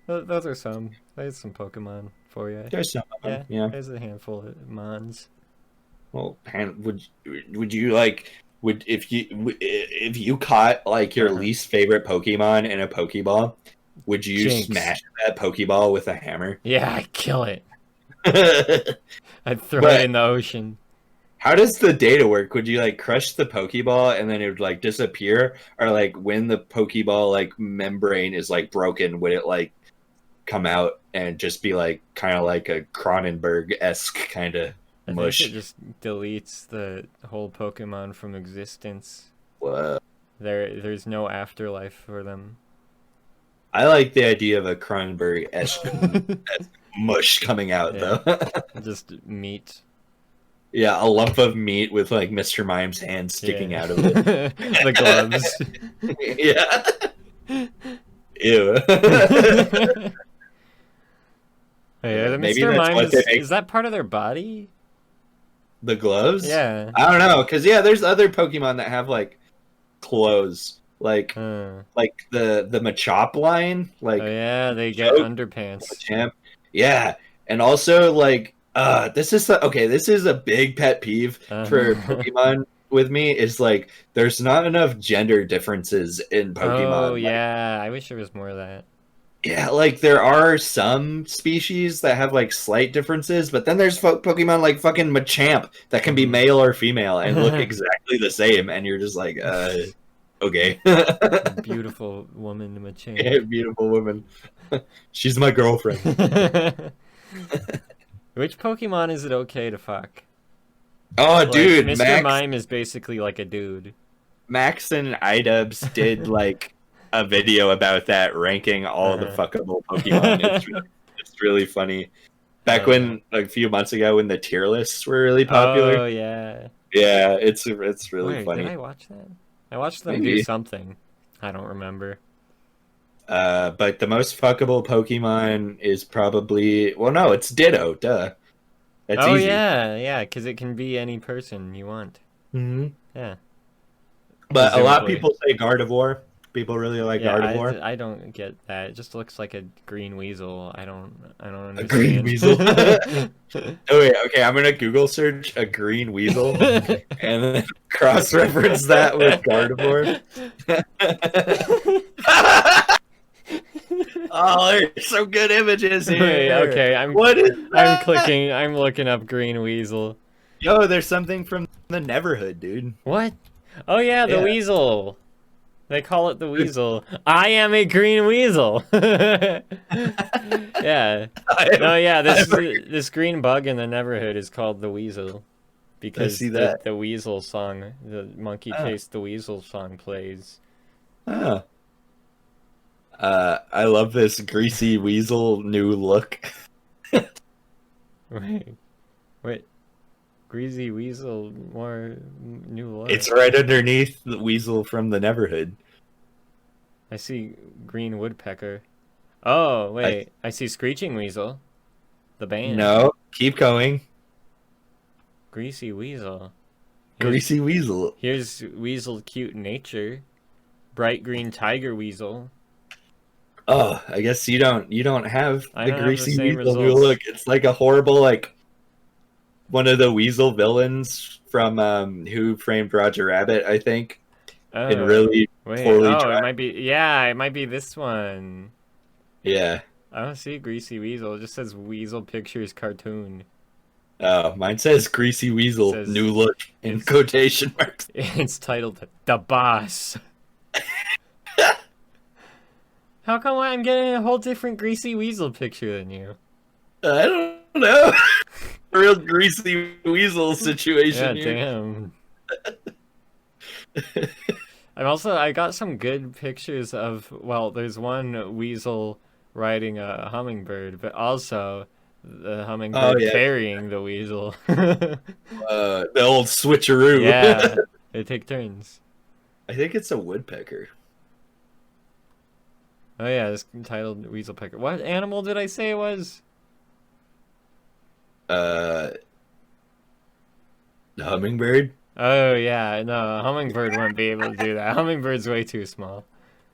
those are some. There's some Pokemon for you. There's some of them. Yeah. There's a handful of Mons. Well, would you like if you caught like your least favorite Pokemon in a Pokeball, would you smash that Pokeball with a hammer? Yeah, I'd kill it. I'd throw it in the ocean. How does the data work? Would you like crush the Pokeball and then it would like disappear, or like when the Pokeball like membrane is like broken, would it like come out and just be like kind of like a Cronenberg-esque kind of mush? I think it just deletes the whole Pokemon from existence. What? There's no afterlife for them. I like the idea of a Cronenberg-esque mush coming out though. Just meat. Yeah, a lump of meat with like Mr. Mime's hand sticking out of it. The gloves. Yeah. Ew. Mr. Mime is that part of their body? The gloves? Yeah. I don't know, because there's other Pokemon that have like clothes. Like the Machop line. Like they get underpants. Champ. Yeah. And also like this is a big pet peeve for Pokemon with me, is like there's not enough gender differences in Pokemon. Oh yeah, I wish there was more of that. Yeah, like there are some species that have like slight differences, but then there's Pokemon like fucking Machamp that can be male or female and look exactly the same, and you're just like, okay. Beautiful woman Machamp. Yeah, beautiful woman. She's my girlfriend. Which Pokemon is it okay to fuck? Oh, like, dude, Mr. Mime is basically like a dude. Max and iDubbbz did like a video about that, ranking all the fuckable Pokemon. It's really funny. Back when, like, a few months ago, when the tier lists were really popular. Oh yeah. Yeah, it's really funny. Did I watch that? I watched them do something. I don't remember. But the most fuckable Pokemon is probably it's Ditto. Duh. That's oh easy. yeah, because it can be any person you want. Mm-hmm. Yeah. But a lot of people say Gardevoir. People really like Gardevoir. I don't get that. It just looks like a green weasel. I don't understand. A green weasel. Oh wait, okay. I'm gonna Google search a green weasel and then cross-reference that with Gardevoir. Oh, there's some good images here. Wait, okay, I'm clicking. I'm looking up green weasel. Yo, there's something from the Neverhood, dude. What? Oh yeah, the weasel. They call it the weasel. I am a green weasel. Yeah. No, yeah, this green bug in the Neverhood is called the weasel. Because the weasel song, the Monkey Chase the Weasel song plays. Oh. I love this greasy weasel new look. Wait. Greasy weasel, more new look. It's right underneath the weasel from the Neverhood. I see green woodpecker. Oh, wait. I see screeching weasel. The band. No, keep going. Greasy weasel. Greasy weasel. Here's weasel cute nature. Bright green tiger weasel. Oh, I guess you don't have the greasy weasel new look. It's like a horrible, like, one of the weasel villains from Who Framed Roger Rabbit, I think. Oh, and really poorly it might be, it might be this one. Yeah. I don't see Greasy Weasel. It just says Weasel Pictures Cartoon. Oh, mine says Greasy Weasel new look in quotation marks. It's titled The Boss. How come I'm getting a whole different Greasy Weasel picture than you? I don't know. Real Greasy Weasel situation. Yeah, damn. I got some good pictures of, well, there's one weasel riding a hummingbird, but also the hummingbird carrying the weasel. The old switcheroo. Yeah, they take turns. I think it's a woodpecker. Oh yeah, it's entitled Weasel Pecker. What animal did I say it was? The hummingbird? Oh yeah, no, a hummingbird wouldn't be able to do that. Hummingbird's way too small.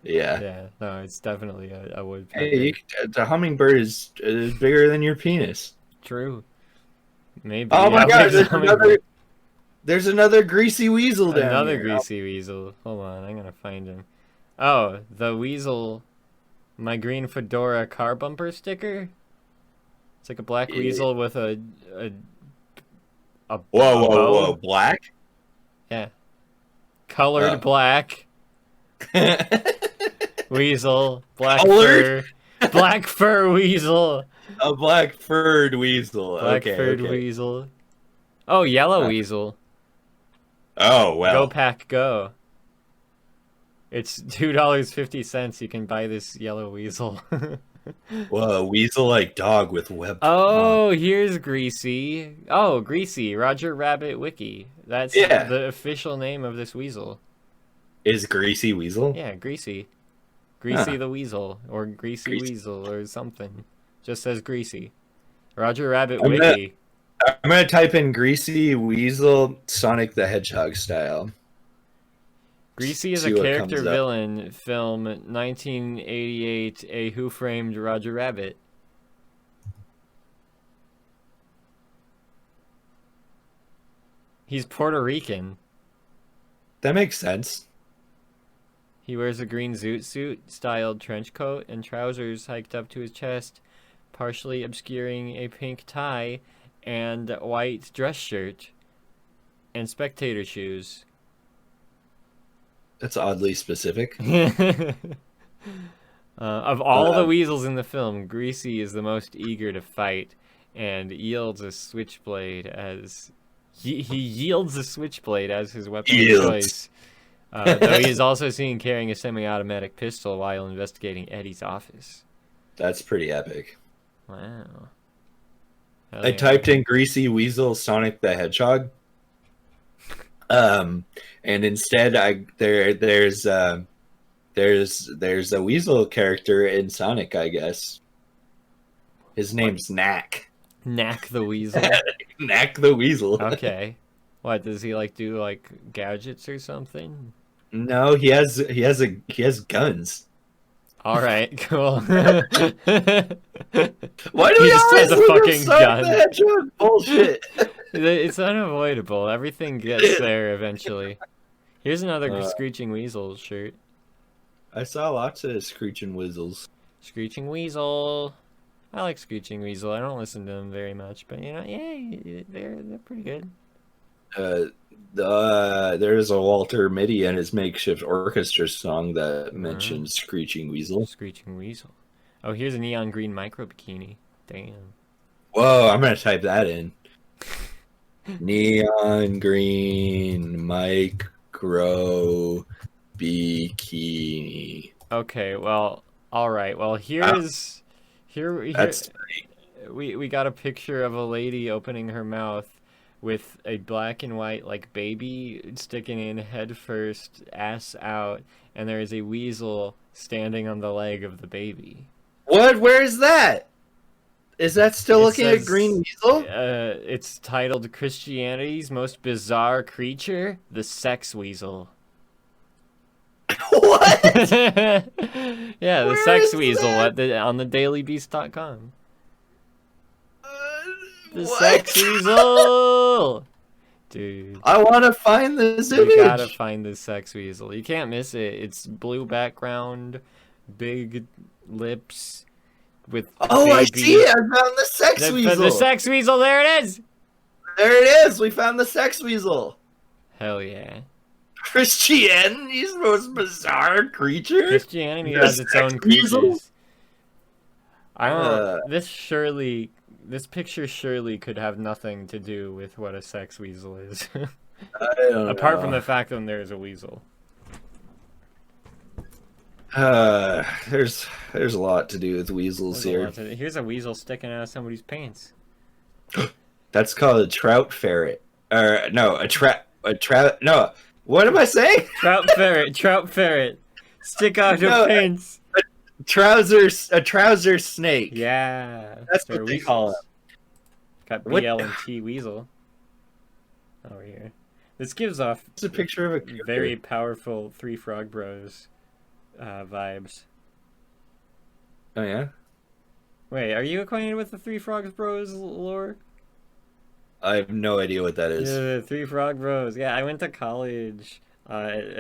Yeah. Yeah, no, it's definitely a woodpecker. Hey, the hummingbird is bigger than your penis. True. Maybe. Oh my god, there's another greasy weasel down Another here. greasy weasel. Hold on, I'm gonna find him. Oh, the weasel, my green fedora car bumper sticker. It's like a black weasel with a whoa, black? Yeah. Colored black. Weasel, black fur. Black fur weasel. A black furred weasel. Black furred weasel. Oh, yellow weasel. Oh, well. Go pack go. It's $2.50. You can buy this yellow weasel. Whoa, a weasel-like dog with web. Oh, here's Greasy. Oh, Greasy, Roger Rabbit Wiki. That's the official name of this weasel. Is Greasy Weasel? Yeah, Greasy. Greasy the Weasel, or Greasy Weasel, or something. Just says Greasy. Roger Rabbit Wiki. I'm gonna type in Greasy Weasel Sonic the Hedgehog style. Greasy is a character villain film 1988, a Who Framed Roger Rabbit. He's Puerto Rican. That makes sense. He wears a green zoot suit styled trench coat and trousers hiked up to his chest, partially obscuring a pink tie and white dress shirt and spectator shoes. That's oddly specific. Of all the weasels in the film, Greasy is the most eager to fight and yields a switchblade as he yields a switchblade as his weapon of choice. Though he is also seen carrying a semi-automatic pistol while investigating Eddie's office. That's pretty epic. Wow. I typed in Greasy Weasel Sonic the Hedgehog. And instead there's a weasel character in Sonic, I guess. His name's Knack. Knack the Weasel. Knack the Weasel. Okay. What, does he like do like gadgets or something? No, he has guns. All right, cool. Why do we always a fucking gun? Bullshit. It's unavoidable. Everything gets there eventually. Here's another Screeching Weasel shirt. I saw lots of Screeching Weasels. Screeching Weasel. I like Screeching Weasel. I don't listen to them very much, but yeah, they're pretty good. There's a Walter Mitty and his makeshift orchestra song that mentions Screeching Weasel. Screeching Weasel. Oh, here's a neon green micro bikini. Damn. Whoa, I'm gonna type that in. Neon green micro bikini. Okay, well, all right. Well, here that's we got a picture of a lady opening her mouth with a black and white like baby sticking in head first, ass out, and there is a weasel standing on the leg of the baby. What? Where is that? Is that still looking at Green Weasel? It's titled Christianity's Most Bizarre Creature, the Sex Weasel. What? Yeah, the Sex Weasel on thedailybeast.com. The what? Sex Weasel! Dude. I want to find this image. You gotta find this Sex Weasel. You can't miss it. It's blue background, big lips, with baby. I see it. I found the Sex Weasel. The Sex Weasel, there it is! There it is. We found the Sex Weasel. Hell yeah. Christianity's most bizarre creature? Christianity has its own creatures. I don't this picture surely could have nothing to do with what a sex weasel is. Apart from the fact that there is a weasel. There's a lot to do with weasels here. Here's a weasel sticking out of somebody's pants. That's called a trout ferret. No, no. What am I saying? Trout ferret. Stick out your pants. A trouser snake. Yeah. That's what they call it. Got BL and T weasel over here. This gives off it's a picture of a very powerful Three Frog Bros vibes. Oh yeah? Wait, are you acquainted with the Three Frogs Bros lore? I have no idea what that is. Yeah, Three Frog Bros. Yeah, I went to college. I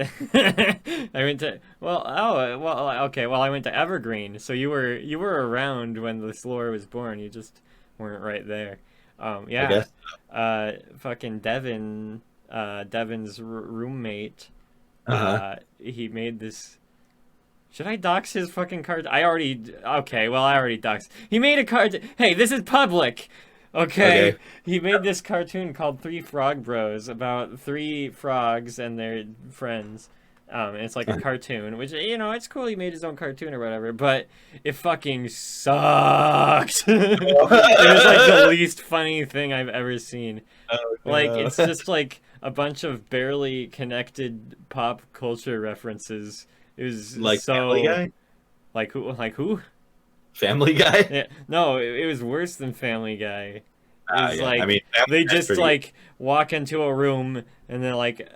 went to I went to Evergreen. So you were around when this lore was born. You just weren't right there. Yeah. Fucking Devin, Devin's roommate. He made this. Should I dox his fucking card? I already doxed. He made a card. Hey, this is public. Okay. He made this cartoon called Three Frog Bros about three frogs and their friends. It's like a cartoon, which, it's cool he made his own cartoon or whatever, but it fucking sucked. It was like the least funny thing I've ever seen. Oh, no. Like, it's just like a bunch of barely connected pop culture references. It was like so... Family Guy? Like who? Family Guy? Yeah, no, it was worse than Family Guy. It was yeah. like, I mean, they just like walk into a room and then like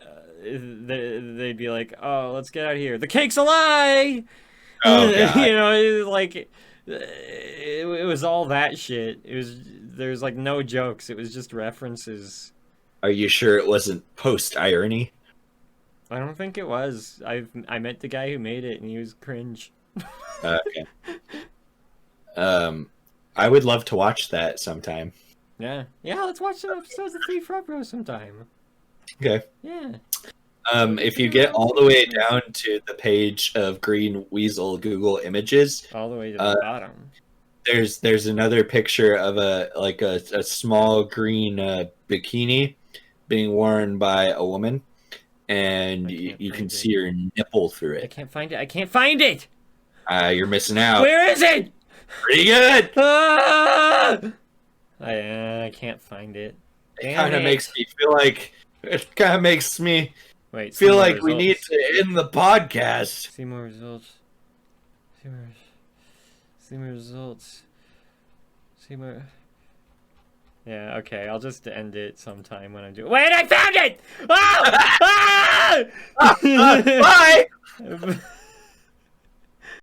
they'd be like, "Oh, let's get out of here. The cake's a lie." Oh, God. It was like it was all that shit. There's like no jokes. It was just references. Are you sure it wasn't post-irony? I don't think it was. I met the guy who made it and he was cringe. Okay. I would love to watch that sometime. Yeah, let's watch some episodes of Three Frog Bros sometime. Okay. Yeah. If you get all the way down to the page of Green Weasel Google Images, all the way to the bottom, there's another picture of a small green bikini being worn by a woman, and you can see her nipple through it. I can't find it. You're missing out. Where is it? Pretty good. I can't find it. It kind of makes me feel like feel like we need to end the podcast. See more results. See more results. See more. Yeah, okay, I'll just end it sometime when I'm doing. Wait, I found it! Oh! Ah! Bye!